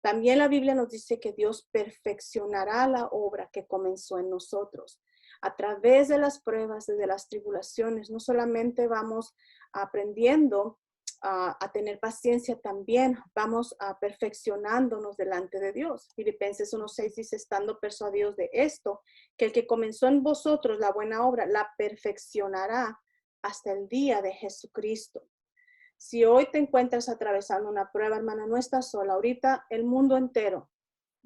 También la Biblia nos dice que Dios perfeccionará la obra que comenzó en nosotros. A través de las pruebas y de las tribulaciones, no solamente vamos aprendiendo a tener paciencia, también vamos perfeccionándonos delante de Dios. Filipenses 1:6 dice, estando persuadidos de esto, que el que comenzó en vosotros la buena obra, la perfeccionará hasta el día de Jesucristo. Si hoy te encuentras atravesando una prueba, hermana, no estás sola. Ahorita el mundo entero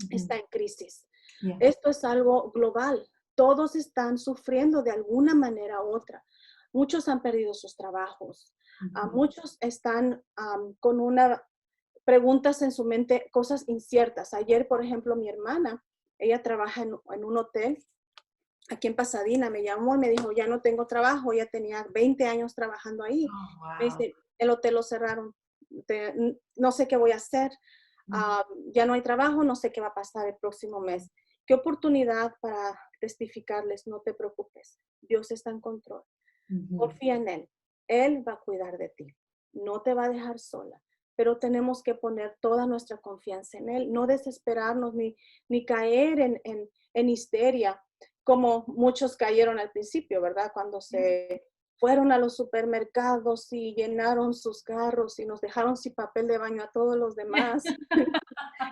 está en crisis. Yeah. Esto es algo global. Todos están sufriendo de alguna manera u otra. Muchos han perdido sus trabajos. Muchos están con preguntas en su mente, cosas inciertas. Ayer, por ejemplo, mi hermana, ella trabaja en un hotel aquí en Pasadena, me llamó y me dijo, ya no tengo trabajo, ya tenía 20 años trabajando ahí. Oh, wow. Me dice, el hotel lo cerraron, no sé qué voy a hacer, ya no hay trabajo, no sé qué va a pasar el próximo mes. Qué oportunidad para testificarles, no te preocupes, Dios está en control. Confía en Él va a cuidar de ti, no te va a dejar sola, pero tenemos que poner toda nuestra confianza en Él, no desesperarnos ni caer en histeria, como muchos cayeron al principio, ¿verdad? Cuando se fueron a los supermercados y llenaron sus carros y nos dejaron sin papel de baño a todos los demás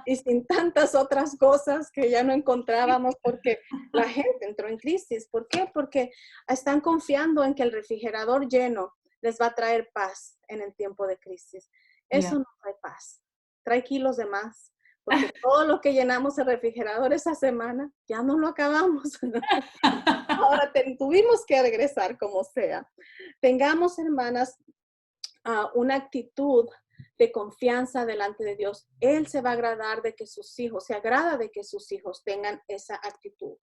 y sin tantas otras cosas que ya no encontrábamos porque la gente entró en crisis. ¿Por qué? Porque están confiando en que el refrigerador lleno les va a traer paz en el tiempo de crisis. Eso no trae paz, trae kilos de más. Porque todo lo que llenamos el refrigerador esa semana, ya no lo acabamos. Ahora tuvimos que regresar como sea. Tengamos, hermanas, una actitud de confianza delante de Dios. Él se va a agradar de que sus hijos, se agrada de que sus hijos tengan esa actitud.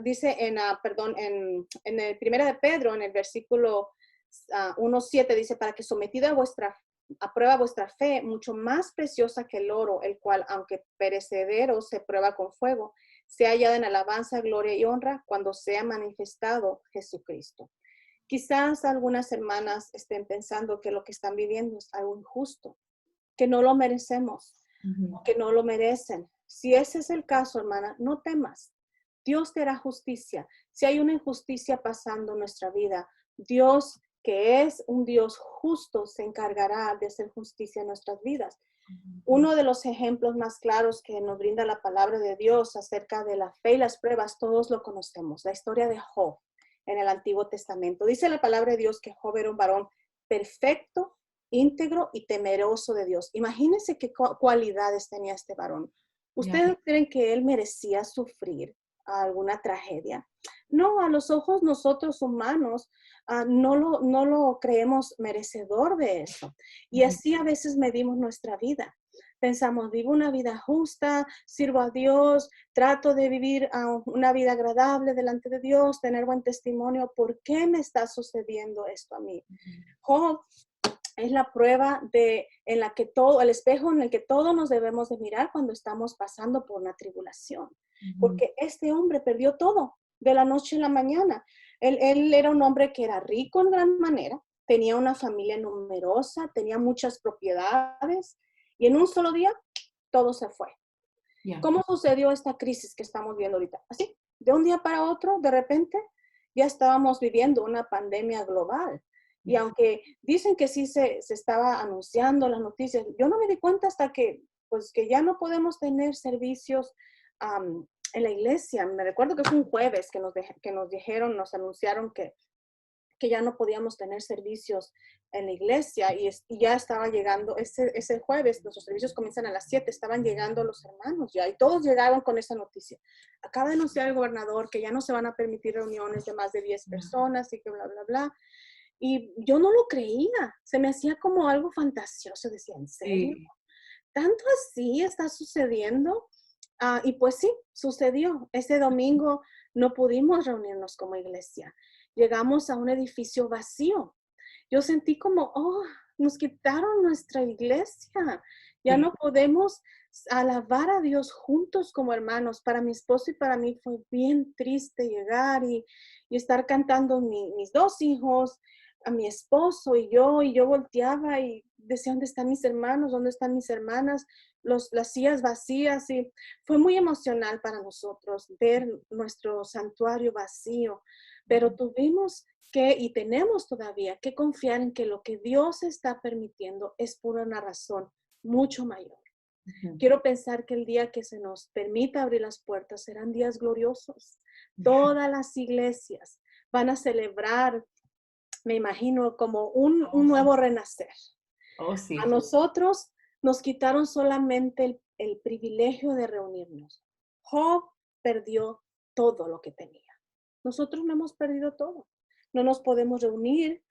Dice en el 1 de Pedro, en el versículo 1:7, dice, para que sometida a prueba vuestra fe, mucho más preciosa que el oro, el cual, aunque perecedero, se prueba con fuego, sea hallada en alabanza, gloria y honra cuando sea manifestado Jesucristo. Quizás algunas hermanas estén pensando que lo que están viviendo es algo injusto, que no lo merecemos, que no lo merecen. Si ese es el caso, hermana, no temas. Dios te hará justicia. Si hay una injusticia pasando en nuestra vida, Dios, que es un Dios justo, se encargará de hacer justicia en nuestras vidas. Uno de los ejemplos más claros que nos brinda la palabra de Dios acerca de la fe y las pruebas, todos lo conocemos, la historia de Job. en el Antiguo Testamento. Dice la palabra de Dios que Job era un varón perfecto, íntegro y temeroso de Dios. Imagínense qué cualidades tenía este varón. ¿Ustedes creen que él merecía sufrir alguna tragedia? No, a los ojos nosotros humanos no lo creemos merecedor de eso. Y así a veces medimos nuestra vida. Pensamos, vivo una vida justa, sirvo a Dios, trato de vivir una vida agradable delante de Dios, tener buen testimonio. ¿Por qué me está sucediendo esto a mí? Job es la prueba en la que el espejo en el que todos nos debemos de mirar cuando estamos pasando por una tribulación. Porque este hombre perdió todo de la noche a la mañana. Él era un hombre que era rico en gran manera, tenía una familia numerosa, tenía muchas propiedades y en un solo día todo se fue. ¿Cómo sucedió esta crisis que estamos viendo ahorita? Así, de un día para otro, de repente, ya estábamos viviendo una pandemia global. Y aunque dicen que sí se estaba anunciando las noticias, yo no me di cuenta hasta que ya no podemos tener servicios en la iglesia. Me recuerdo que fue un jueves que nos dijeron, nos anunciaron que ya no podíamos tener servicios en la iglesia y ya estaba llegando, ese jueves, nuestros servicios comienzan a las 7, estaban llegando los hermanos ya y todos llegaron con esa noticia. Acaba de anunciar el gobernador que ya no se van a permitir reuniones de más de 10 personas y que bla, bla, bla. Y yo no lo creía, se me hacía como algo fantasioso, decía, ¿en serio? Sí. ¿Tanto así está sucediendo? Y pues sí, sucedió. Ese domingo no pudimos reunirnos como iglesia. Llegamos a un edificio vacío. Yo sentí como, nos quitaron nuestra iglesia. Ya no podemos alabar a Dios juntos como hermanos. Para mi esposo y para mí fue bien triste llegar y estar cantando mis dos hijos, a mi esposo y yo volteaba y decía, ¿dónde están mis hermanos? ¿Dónde están mis hermanas? Las sillas vacías y fue muy emocional para nosotros ver nuestro santuario vacío, pero tuvimos y tenemos todavía que confiar en que lo que Dios está permitiendo es por una razón mucho mayor. Quiero pensar que el día que se nos permita abrir las puertas serán días gloriosos. Todas las iglesias van a celebrar, me imagino, como un nuevo renacer. Sí. A nosotros nos quitaron solamente el privilegio de reunirnos. Job perdió todo lo que tenía. Nosotros no hemos perdido todo. No nos podemos reunir,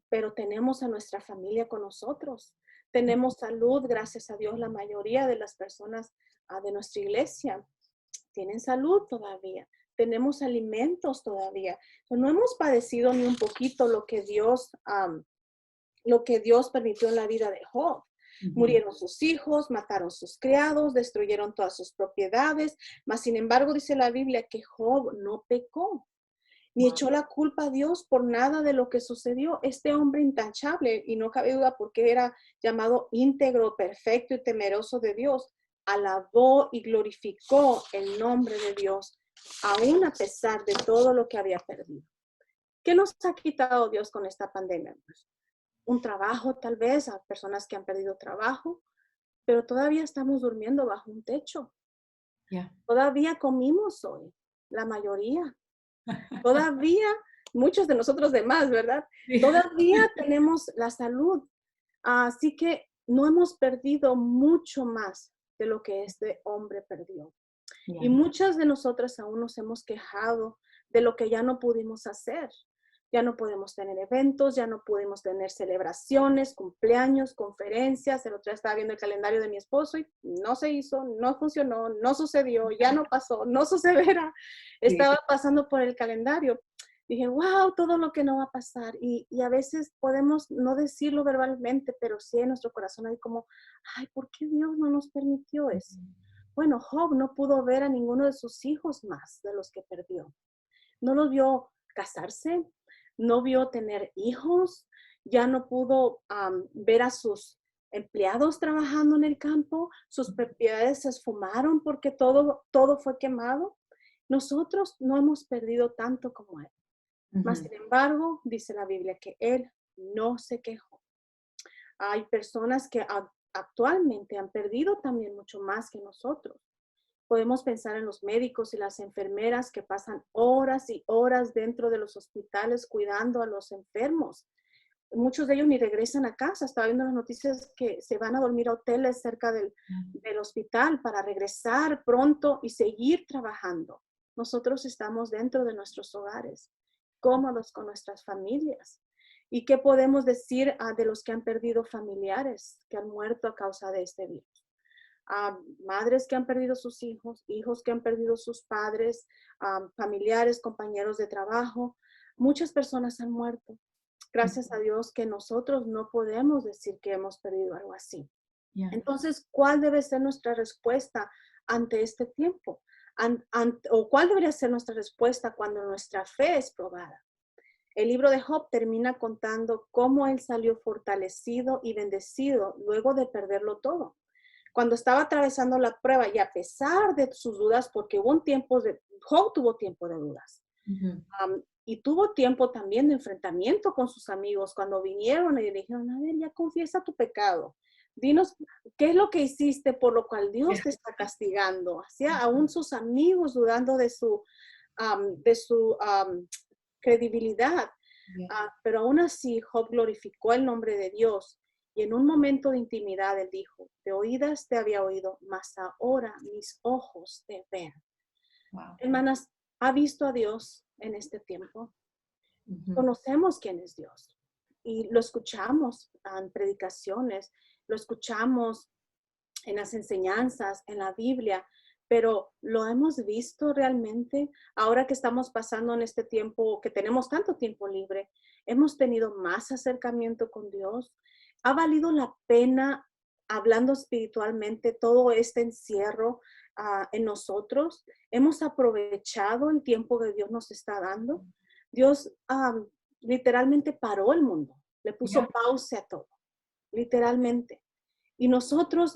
pero tenemos a nuestra familia con nosotros. Tenemos salud, gracias a Dios, la mayoría de las personas de nuestra iglesia tienen salud todavía. Tenemos alimentos todavía. No hemos padecido ni un poquito lo que Dios permitió en la vida de Job. Murieron sus hijos, mataron sus criados, destruyeron todas sus propiedades, mas sin embargo dice la Biblia que Job no pecó, ni echó la culpa a Dios por nada de lo que sucedió. Este hombre intachable, y no cabe duda porque era llamado íntegro, perfecto y temeroso de Dios, alabó y glorificó el nombre de Dios, aún a pesar de todo lo que había perdido. ¿Qué nos ha quitado Dios con esta pandemia? Un trabajo tal vez, a personas que han perdido trabajo, pero todavía estamos durmiendo bajo un techo. Todavía comimos hoy, la mayoría. Todavía, muchos de nosotros demás, ¿verdad? Todavía tenemos la salud. Así que no hemos perdido mucho más de lo que este hombre perdió. Y muchas de nosotras aún nos hemos quejado de lo que ya no pudimos hacer. Ya no podemos tener eventos, ya no pudimos tener celebraciones, cumpleaños, conferencias. El otro día estaba viendo el calendario de mi esposo y no se hizo, no funcionó, no sucedió, ya no pasó, no sucederá. Estaba pasando por el calendario. Dije, wow, todo lo que no va a pasar. Y a veces podemos no decirlo verbalmente, pero sí en nuestro corazón hay como, ay, ¿por qué Dios no nos permitió eso? Bueno, Job no pudo ver a ninguno de sus hijos más de los que perdió. No los vio casarse, no vio tener hijos, ya no pudo ver a sus empleados trabajando en el campo, sus propiedades se esfumaron porque todo fue quemado. Nosotros no hemos perdido tanto como él. Mas, sin embargo, dice la Biblia que él no se quejó. Hay personas que actualmente han perdido también mucho más que nosotros. Podemos pensar en los médicos y las enfermeras que pasan horas y horas dentro de los hospitales cuidando a los enfermos. Muchos de ellos ni regresan a casa. Estaba viendo las noticias que se van a dormir a hoteles cerca del hospital para regresar pronto y seguir trabajando. Nosotros estamos dentro de nuestros hogares, cómodos con nuestras familias. ¿Y qué podemos decir de los que han perdido familiares, que han muerto a causa de este virus? Madres que han perdido sus hijos, hijos que han perdido sus padres, familiares, compañeros de trabajo. Muchas personas han muerto. Gracias a Dios que nosotros no podemos decir que hemos perdido algo así. Yeah. Entonces, ¿cuál debe ser nuestra respuesta ante este tiempo? ¿O cuál debería ser nuestra respuesta cuando nuestra fe es probada? El libro de Job termina contando cómo él salió fortalecido y bendecido luego de perderlo todo. Cuando estaba atravesando la prueba y a pesar de sus dudas, porque Job tuvo tiempo de dudas. Y tuvo tiempo también de enfrentamiento con sus amigos cuando vinieron y le dijeron, a ver, ya confiesa tu pecado. Dinos, ¿qué es lo que hiciste por lo cual Dios te está castigando? Hacía aún sus amigos dudando de su credibilidad. Pero aún así, Job glorificó el nombre de Dios. Y en un momento de intimidad, él dijo, de oídas te había oído, mas ahora mis ojos te ven. Wow. Hermanas, ¿ha visto a Dios en este tiempo? Conocemos quién es Dios y lo escuchamos en predicaciones, lo escuchamos en las enseñanzas, en la Biblia, pero ¿lo hemos visto realmente? Ahora que estamos pasando en este tiempo, que tenemos tanto tiempo libre, ¿hemos tenido más acercamiento con Dios? ¿Ha valido la pena, hablando espiritualmente, todo este encierro en nosotros? ¿Hemos aprovechado el tiempo que Dios nos está dando? Dios literalmente paró el mundo, le puso pausa a todo, literalmente. Y nosotros,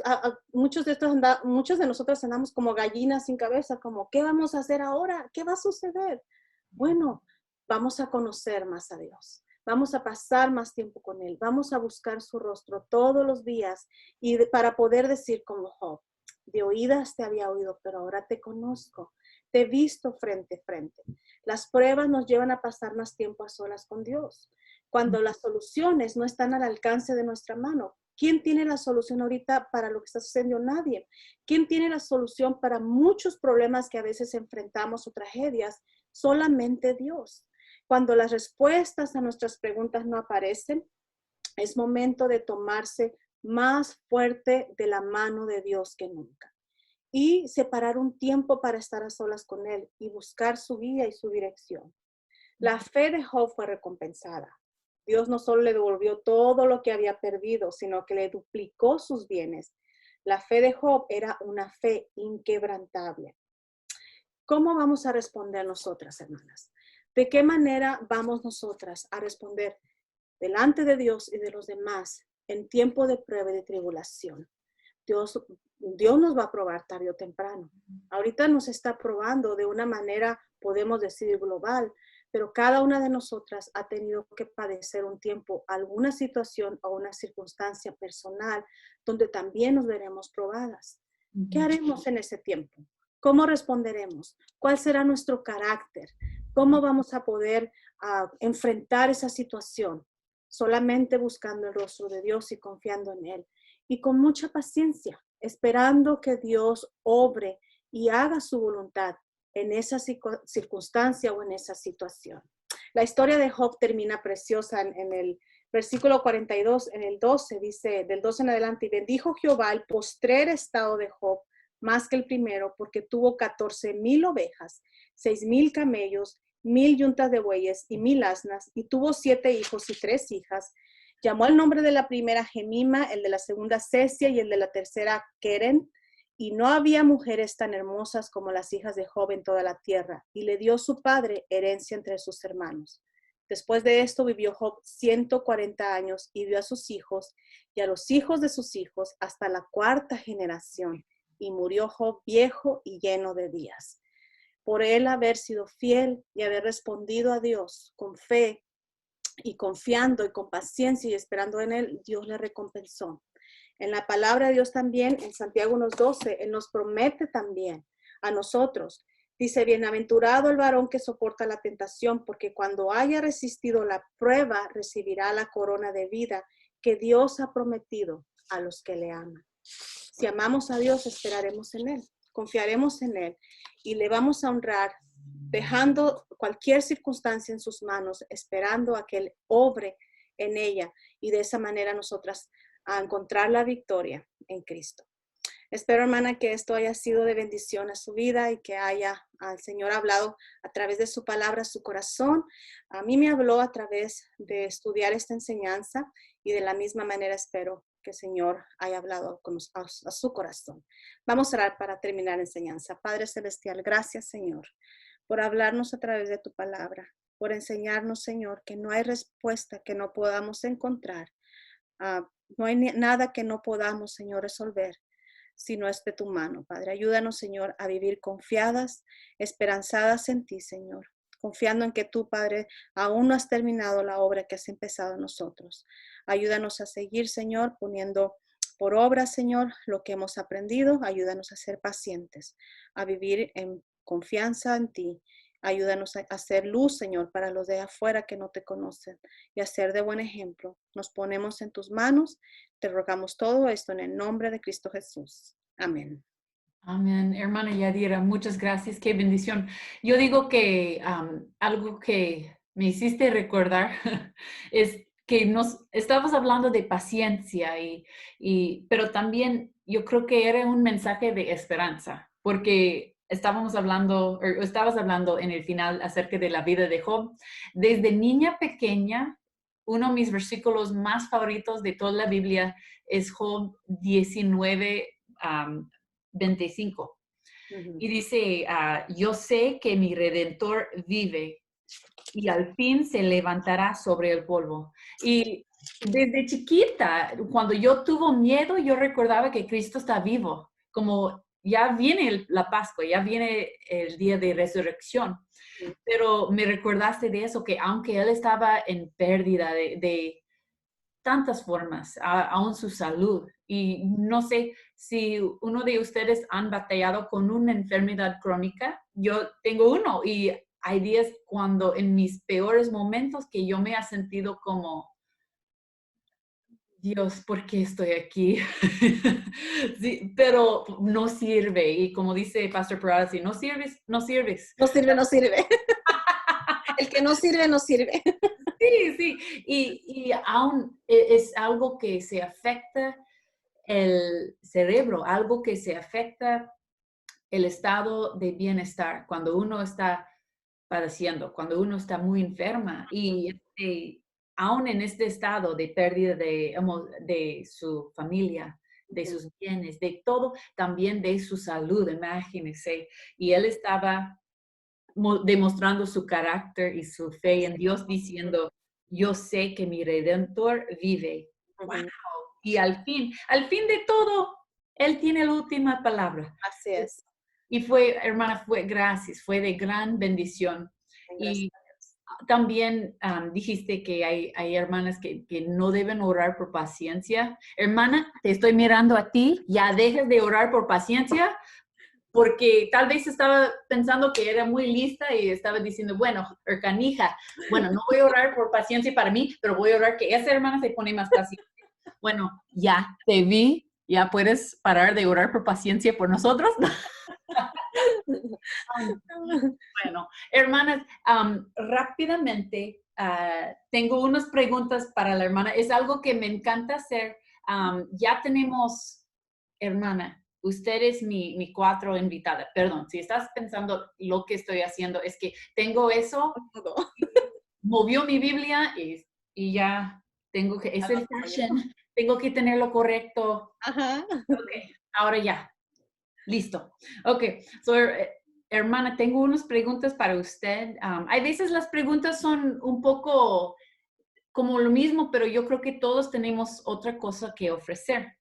muchos de nosotros andamos como gallinas sin cabeza, como, ¿qué vamos a hacer ahora? ¿Qué va a suceder? Bueno, vamos a conocer más a Dios. Vamos a pasar más tiempo con Él. Vamos a buscar su rostro todos los días y para poder decir como Job, de oídas te había oído, pero ahora te conozco. Te he visto frente a frente. Las pruebas nos llevan a pasar más tiempo a solas con Dios. Cuando las soluciones no están al alcance de nuestra mano. ¿Quién tiene la solución ahorita para lo que está sucediendo? Nadie. ¿Quién tiene la solución para muchos problemas que a veces enfrentamos o tragedias? Solamente Dios. Cuando las respuestas a nuestras preguntas no aparecen, es momento de tomarse más fuerte de la mano de Dios que nunca. Y separar un tiempo para estar a solas con Él y buscar su guía y su dirección. La fe de Job fue recompensada. Dios no solo le devolvió todo lo que había perdido, sino que le duplicó sus bienes. La fe de Job era una fe inquebrantable. ¿Cómo vamos a responder nosotras, hermanas? ¿De qué manera vamos nosotras a responder delante de Dios y de los demás en tiempo de prueba y de tribulación? Dios nos va a probar tarde o temprano. Ahorita nos está probando de una manera, podemos decir, global, pero cada una de nosotras ha tenido que padecer un tiempo, alguna situación o una circunstancia personal donde también nos veremos probadas. ¿Qué haremos en ese tiempo? ¿Cómo responderemos? ¿Cuál será nuestro carácter? ¿Cómo vamos a poder enfrentar esa situación? Solamente buscando el rostro de Dios y confiando en Él. Y con mucha paciencia, esperando que Dios obre y haga su voluntad en esa circunstancia o en esa situación. La historia de Job termina preciosa en el versículo 42, en el 12, dice, del 12 en adelante, y bendijo Jehová el postrer estado de Job más que el primero, porque tuvo 14,000 ovejas, 6,000 camellos, 1,000 yuntas de bueyes y 1,000 asnas, y tuvo 7 hijos y 3 hijas. Llamó el nombre de la primera Gemima, el de la segunda Cesia y el de la tercera Keren. Y no había mujeres tan hermosas como las hijas de Job en toda la tierra. Y le dio su padre herencia entre sus hermanos. Después de esto vivió Job 140 años y vio a sus hijos y a los hijos de sus hijos hasta la 4ª generación. Y murió Job viejo y lleno de días. Por él haber sido fiel y haber respondido a Dios con fe y confiando y con paciencia y esperando en Él, Dios le recompensó. En la palabra de Dios también, en Santiago 1:12, Él nos promete también a nosotros. Dice, bienaventurado el varón que soporta la tentación, porque cuando haya resistido la prueba, recibirá la corona de vida que Dios ha prometido a los que le aman. Si amamos a Dios, esperaremos en Él, confiaremos en Él y le vamos a honrar, dejando cualquier circunstancia en sus manos, esperando a que Él obre en ella y de esa manera nosotras a encontrar la victoria en Cristo. Espero, hermana, que esto haya sido de bendición a su vida y que haya al Señor hablado a través de su palabra a su corazón. A mí me habló a través de estudiar esta enseñanza y de la misma manera espero que el Señor haya hablado a su corazón. Vamos a orar para terminar la enseñanza. Padre Celestial, gracias, Señor, por hablarnos a través de tu palabra, por enseñarnos, Señor, que no hay respuesta que no podamos encontrar. No hay nada que no podamos, Señor, resolver si no es de tu mano, Padre. Ayúdanos, Señor, a vivir confiadas, esperanzadas en ti, Señor, confiando en que tú, Padre, aún no has terminado la obra que has empezado en nosotros. Ayúdanos a seguir, Señor, poniendo por obra, Señor, lo que hemos aprendido. Ayúdanos a ser pacientes, a vivir en confianza en ti. Ayúdanos a hacer luz, Señor, para los de afuera que no te conocen y a ser de buen ejemplo. Nos ponemos en tus manos. Te rogamos todo esto en el nombre de Cristo Jesús. Amén. Amén. Hermana Yadira, muchas gracias. Qué bendición. Yo digo que algo que me hiciste recordar es que nos estabas hablando de paciencia pero también yo creo que era un mensaje de esperanza, porque estabas hablando en el final acerca de la vida de Job. Desde niña pequeña, uno de mis versículos más favoritos de toda la Biblia es Job 19, 25. Y dice, yo sé que mi Redentor vive y al fin se levantará sobre el polvo. Y desde chiquita, cuando yo tuve miedo, yo recordaba que Cristo está vivo, como ya viene la Pascua, ya viene el día de resurrección. Pero me recordaste de eso, que aunque él estaba en pérdida de tantas formas, aún su salud. Y no sé si uno de ustedes han batallado con una enfermedad crónica. Yo tengo uno y hay días cuando en mis peores momentos que yo me he sentido como, Dios, ¿por qué estoy aquí? Sí, pero no sirve. Y como dice Pastor Peralta, si no sirves, no sirves. No sirve, no sirve. El que no sirve, no sirve. Sí, sí. Y aún es algo que se afecta el cerebro, algo que se afecta el estado de bienestar cuando uno está padeciendo, cuando uno está muy enferma y aún en este estado de pérdida de su familia, de sus bienes, de todo, también de su salud, imagínense. Y él estaba demostrando su carácter y su fe en Dios, diciendo, yo sé que mi Redentor vive. Wow. Y al fin de todo, Él tiene la última palabra. Así es. Y fue, hermana, gracias, fue de gran bendición. Y también dijiste que hay hermanas que no deben orar por paciencia. Hermana, te estoy mirando a ti, ya dejes de orar por paciencia, porque tal vez estaba pensando que era muy lista y estaba diciendo, bueno, canija, bueno, no voy a orar por paciencia para mí, pero voy a orar que esa hermana se pone más paciente. Bueno, ya te vi, ya puedes parar de orar por paciencia por nosotros. Bueno, hermanas, rápidamente tengo unas preguntas para la hermana. Es algo que me encanta hacer. Ya tenemos, hermana, usted es mi 4 invitada. Perdón, si estás pensando lo que estoy haciendo, es que tengo eso, movió mi Biblia y ya tengo que, es el fashion, tengo que tenerlo correcto. Ajá. Ok, ahora ya. Listo. Ok, so, hermana, tengo unas preguntas para usted. Hay veces las preguntas son un poco como lo mismo, pero yo creo que todos tenemos otra cosa que ofrecer.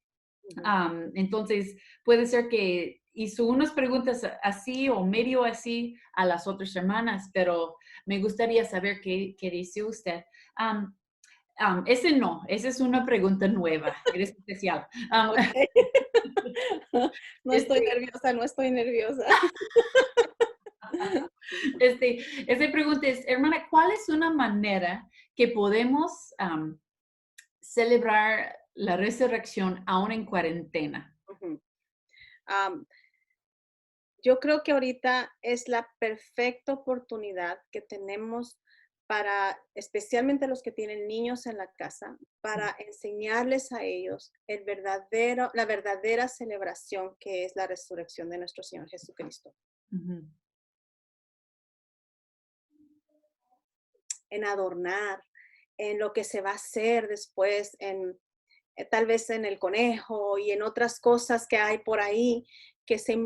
Entonces, puede ser que hizo unas preguntas así o medio así a las otras hermanas, pero me gustaría saber qué dice usted. Esa es una pregunta nueva, eres especial. No estoy Este, nerviosa, no estoy nerviosa. esta pregunta es, hermana, ¿cuál es una manera que podemos celebrar la resurrección aún en cuarentena? Ujú. Am, yo creo que ahorita es la perfecta oportunidad que tenemos para, especialmente los que tienen niños en la casa, para enseñarles a ellos la verdadera celebración que es la resurrección de nuestro Señor Jesucristo. Ujú. En adornar, en lo que se va a hacer después, tal vez en el conejo y en otras cosas que hay por ahí que se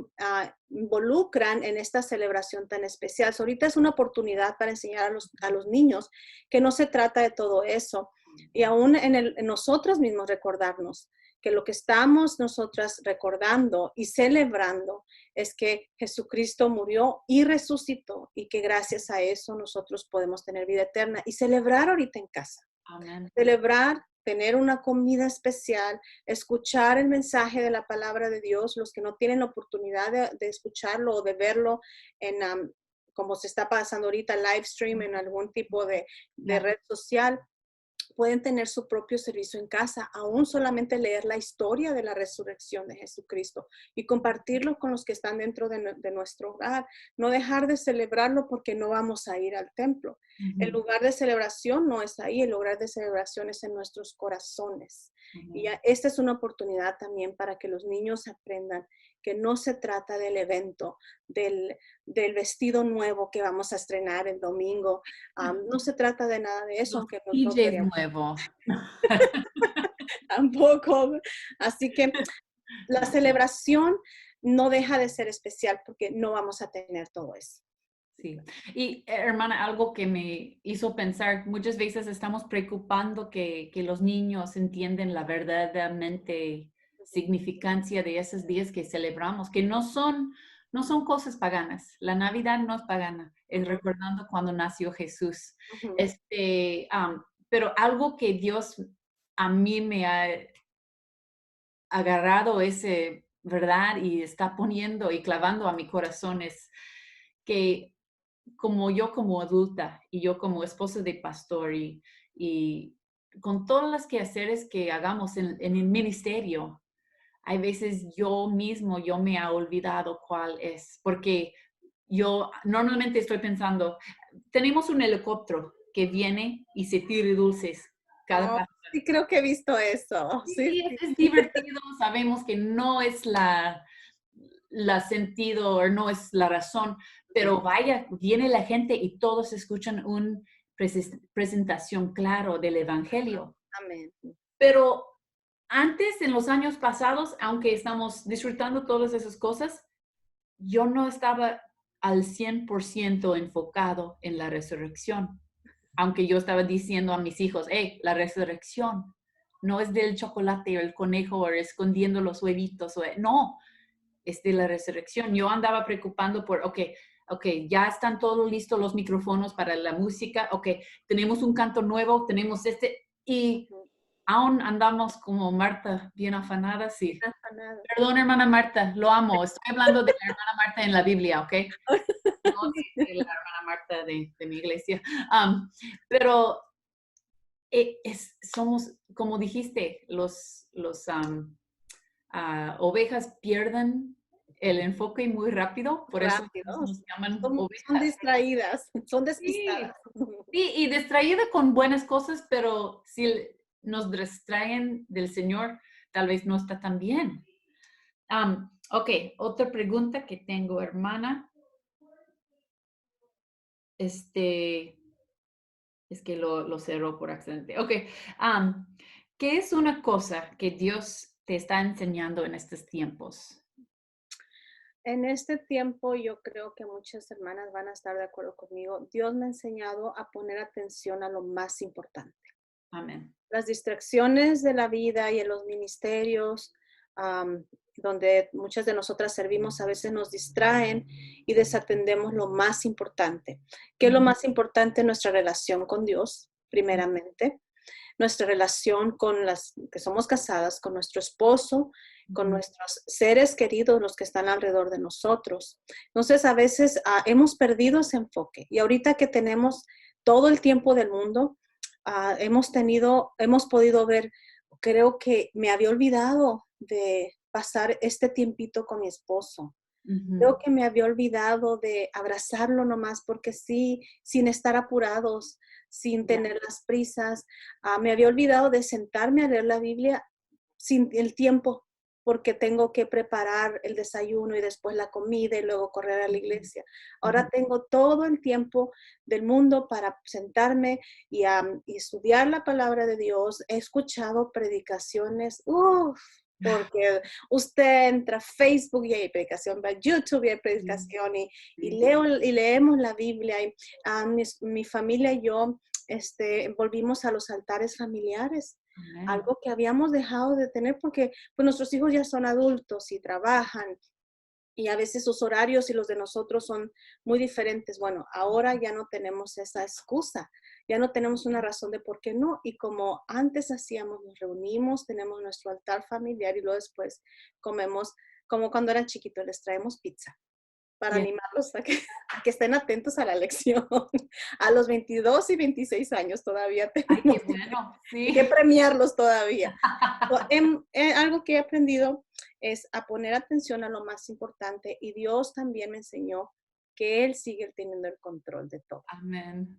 involucran en esta celebración tan especial. So, ahorita es una oportunidad para enseñar a los niños que no se trata de todo eso. Y aún en nosotros mismos recordarnos que lo que estamos nosotras recordando y celebrando es que Jesucristo murió y resucitó y que gracias a eso nosotros podemos tener vida eterna y celebrar ahorita en casa. Amén. Celebrar, tener una comida especial, escuchar el mensaje de la palabra de Dios, los que no tienen la oportunidad de escucharlo o de verlo en, como se está pasando ahorita, live stream en algún tipo de Ya. red social, pueden tener su propio servicio en casa, aún solamente leer la historia de la resurrección de Jesucristo y compartirlo con los que están dentro de nuestro hogar. No dejar de celebrarlo porque no vamos a ir al templo. El Ujú. lugar de celebración no es ahí, el lugar de celebración es en nuestros corazones. Y Ujú. ya, esta es una oportunidad también para que los niños aprendan que no se trata del evento, del vestido nuevo que vamos a estrenar el domingo. No se trata de nada de eso, Los aunque no PJs queremos nuevos. tampoco. Así que la celebración no deja de ser especial porque no vamos a tener todo eso. Sí. Y hermana, algo que me hizo pensar, muchas veces estamos preocupando que los niños entienden la verdaderamente significancia de esos días que celebramos, que no son cosas paganas. La Navidad no es pagana, es Ujú, recordando cuando nació Jesús. ujú, Pero algo que Dios a mí me ha agarrado ese, ¿verdad? Y está poniendo y clavando a mi corazón es que como adulta y yo como esposa de pastor y con todas las quehaceres que hagamos en el ministerio, hay veces yo me he olvidado cuál es, porque yo normalmente estoy pensando, tenemos un helicóptero que viene y se tira dulces cada oh, paso. sí, creo que he visto eso. Sí, Sí, sí. es divertido, sabemos que no es la sentido o no es la razón, pero vaya, viene la gente y todos escuchan una presentación claro del Evangelio. Amén. Pero antes, en los años pasados, aunque estamos disfrutando todas esas cosas, yo no estaba al 100% enfocado en la resurrección. Aunque yo estaba diciendo a mis hijos, hey, la resurrección no es del chocolate o el conejo o escondiendo los huevitos. No, es de la resurrección. Yo andaba preocupando por, ok, ya están todos listos los micrófonos para la música, ok, tenemos un canto nuevo, tenemos y Ujú. aún andamos como Marta, bien afanada, sí. Nada, nada. Perdón, hermana Marta, lo amo. Estoy hablando de la hermana Marta en la Biblia, ¿ok? No de la hermana Marta de mi iglesia. Pero somos, como dijiste, los ovejas pierden el enfoque muy rápido, por eso Rápidos. nos llaman Son ovejas. distraídas, son Sí, despistadas. sí, y distraída con buenas cosas, pero si nos distraen del Señor, tal vez no está tan bien. Ok, otra pregunta que tengo, hermana. Este, es que lo cerró por accidente. Ok, ¿qué es una cosa que Dios te está enseñando en estos tiempos? En este tiempo yo creo que muchas hermanas van a estar de acuerdo conmigo. Dios me ha enseñado a poner atención a lo más importante. Amén. Las distracciones de la vida y en los ministerios, donde muchas de nosotras servimos, a veces nos distraen y desatendemos lo más importante. ¿Qué es lo Ujú, más importante? Nuestra relación con Dios, primeramente. nuestra relación con las que somos casadas, con nuestro esposo, con nuestros seres queridos, los que están alrededor de nosotros. Entonces, a veces hemos perdido ese enfoque. Y ahorita que tenemos todo el tiempo del mundo, hemos podido ver, creo que me había olvidado de pasar este tiempito con mi esposo. Creo que me había olvidado de abrazarlo nomás, porque sí, sin estar apurados, sin tener las prisas. Me había olvidado de sentarme a leer la Biblia sin el tiempo, porque tengo que preparar el desayuno y después la comida y luego correr a la iglesia. Ahora tengo todo el tiempo del mundo para sentarme y estudiar la palabra de Dios. He escuchado predicaciones, porque usted entra a Facebook y hay predicación, va a YouTube y hay predicación, y leemos la Biblia. Y, mi familia y yo volvimos a los altares familiares. Amen. Algo que habíamos dejado de tener porque pues, nuestros hijos ya son adultos y trabajan, y a veces sus horarios y los de nosotros son muy diferentes. Bueno, ahora ya no tenemos esa excusa, ya no tenemos una razón de por qué no. Y como antes hacíamos, nos reunimos, tenemos nuestro altar familiar y luego después comemos, como cuando eran chiquitos, les traemos pizza para animarlos a que estén atentos a la lección. A los 22 y 26 años todavía tenemos Ay, qué bueno. Sí. que premiarlos todavía. Algo que he aprendido es a poner atención a lo más importante, y Dios también me enseñó que Él sigue teniendo el control de todo. Amén.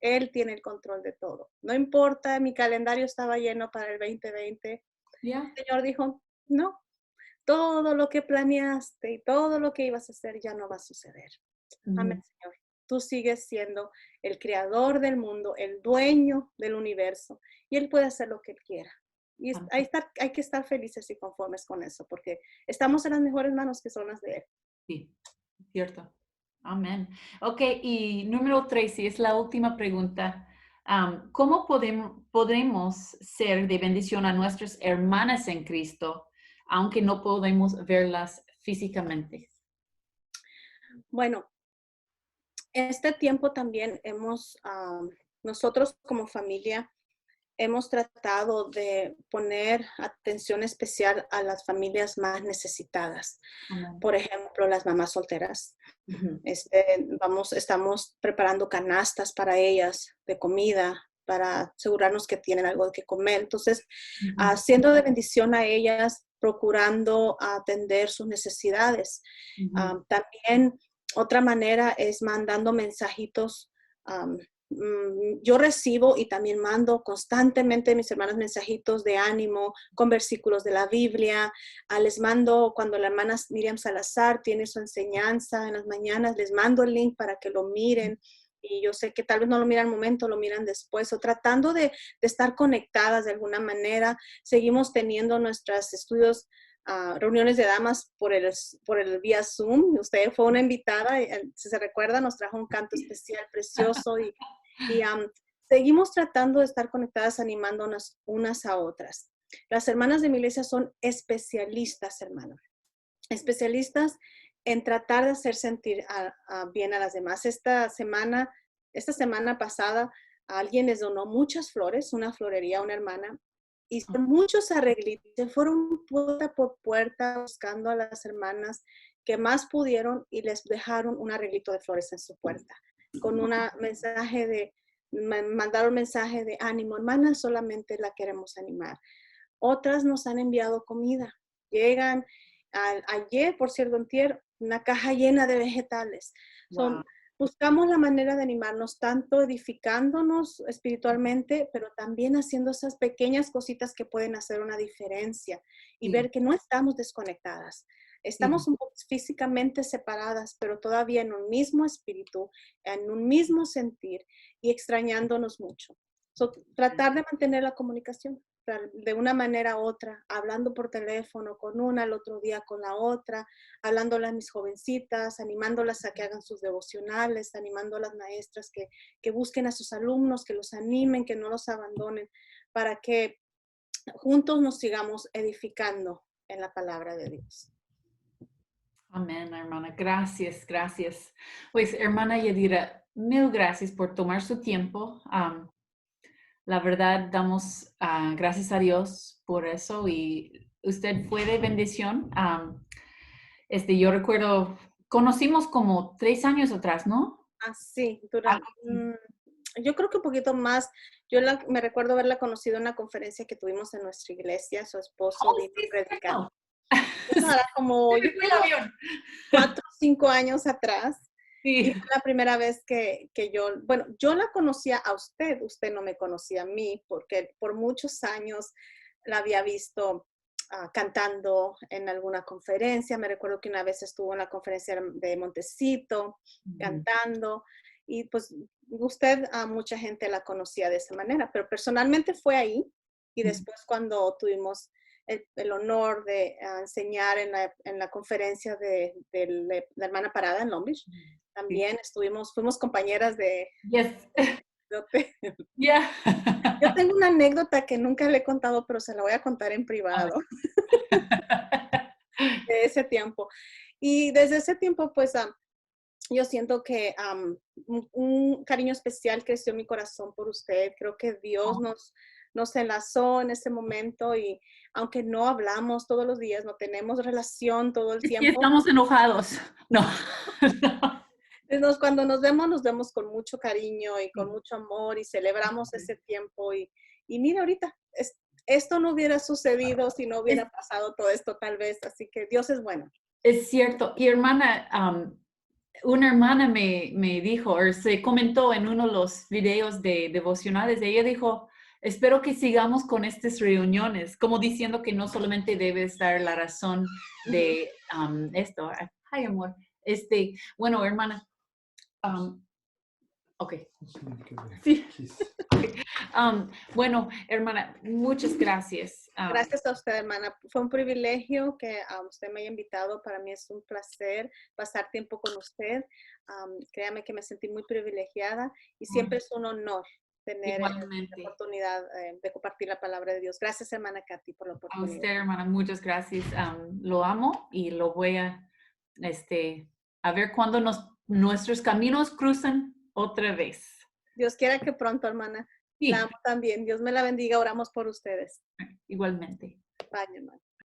Él tiene el control de todo. No importa, mi calendario estaba lleno para el 2020. El Señor dijo, no, todo lo que planeaste y todo lo que ibas a hacer ya no va a suceder. Amén, Señor. Tú sigues siendo el creador del mundo, el dueño del universo, y Él puede hacer lo que Él quiera. Y hay que estar felices y conformes con eso, porque estamos en las mejores manos, que son las de Él. Sí, cierto. Amén. Ok, y número 3, y es la última pregunta. ¿Cómo podremos ser de bendición a nuestras hermanas en Cristo, aunque no podemos verlas físicamente? Bueno, este tiempo también nosotros como familia, hemos tratado de poner atención especial a las familias más necesitadas. Amén. Por ejemplo, las mamás solteras. Estamos preparando canastas para ellas de comida, para asegurarnos que tienen algo que comer. Entonces, haciendo de bendición a ellas, procurando atender sus necesidades. También otra manera es mandando mensajitos. Yo recibo y también mando constantemente a mis hermanas mensajitos de ánimo con versículos de la Biblia. Les mando, cuando la hermana Miriam Salazar tiene su enseñanza en las mañanas, les mando el link para que lo miren. Y yo sé que tal vez no lo miran al momento, lo miran después, o tratando de estar conectadas de alguna manera. Seguimos teniendo nuestros estudios, reuniones de damas por el vía Zoom. Usted fue una invitada, si se recuerda, nos trajo un canto especial precioso, y seguimos tratando de estar conectadas, animándonos unas a otras. Las hermanas de mi iglesia son especialistas, hermanos, especialistas en tratar de hacer sentir bien a las demás. Esta semana pasada, alguien les donó muchas flores, una florería, una hermana, y muchos arreglitos, se fueron puerta por puerta buscando a las hermanas que más pudieron, y les dejaron un arreglito de flores en su puerta, con mandaron mensaje de ánimo, hermana, solamente la queremos animar. Otras nos han enviado comida. Llegan, ayer, por cierto, antier, una caja llena de vegetales. Wow. Buscamos la manera de animarnos, tanto edificándonos espiritualmente, pero también haciendo esas pequeñas cositas que pueden hacer una diferencia, y ver que no estamos desconectadas. Estamos un poco físicamente separadas, pero todavía en un mismo espíritu, en un mismo sentir, y extrañándonos mucho. Tratar de mantener la comunicación de una manera u otra, hablando por teléfono con una, el otro día con la otra, hablándole a mis jovencitas, animándolas a que hagan sus devocionales, animando a las maestras que busquen a sus alumnos, que los animen, que no los abandonen, para que juntos nos sigamos edificando en la palabra de Dios. Amén, hermana. Gracias, gracias. Pues, hermana Yadira, mil gracias por tomar su tiempo. la verdad damos gracias a Dios por eso y usted fue de bendición. Yo recuerdo, conocimos como 3 años atrás, ¿no? Así, Algo así. yo creo que un poquito más. Me recuerdo haberla conocido en una conferencia que tuvimos en nuestra iglesia. Su esposo Oh, vino sí, a es predicar. cierto. Eso era como, Se yo me fue el creo, avión. 4 o 5 años atrás. Y Sí. fue la primera vez que bueno, yo la conocía a usted no me conocía a mí, porque por muchos años la había visto cantando en alguna conferencia. Me recuerdo que una vez estuvo en la conferencia de Montecito Ujú. cantando, y pues usted a mucha gente la conocía de esa manera, pero personalmente fue ahí, y después cuando tuvimos el honor de enseñar en la conferencia de la hermana Parada en Long Beach. Sí. También fuimos compañeras Yes. de hotel. Yeah. Yo tengo una anécdota que nunca le he contado, pero se la voy a contar en A ver. privado de ese tiempo. Y desde ese tiempo, pues yo siento que un cariño especial creció en mi corazón por usted. Creo que Dios nos enlazó en ese momento, y aunque no hablamos todos los días, no tenemos relación todo el Es que tiempo, estamos enojados. No. No. cuando nos vemos con mucho cariño y con Sí. mucho amor, y celebramos ese tiempo. Y mira, ahorita, esto no hubiera sucedido si no Es, hubiera pasado todo esto tal vez. Así que Dios es bueno. es cierto. Y hermana, una hermana me dijo, o se comentó en uno de los videos de devocionales, ella dijo, espero que sigamos con estas reuniones, como diciendo que no solamente debe estar la razón Ujú. de esto. Ay, amor. Bueno, hermana, um, ok. Sí. Bueno, hermana, muchas gracias. Gracias a usted, hermana. Fue un privilegio que usted me haya invitado. Para mí es un placer pasar tiempo con usted. Créame que me sentí muy privilegiada, y siempre es un honor tener la Igualmente. oportunidad de compartir la palabra de Dios. Gracias, hermana Katy, por la A oportunidad. usted, hermana, muchas gracias. Lo amo y lo voy a ver cuando nuestros caminos cruzan otra vez. Dios quiera que pronto, hermana. La Sí, amo también. Dios me la bendiga. Oramos por ustedes. igualmente. Bye, hermana.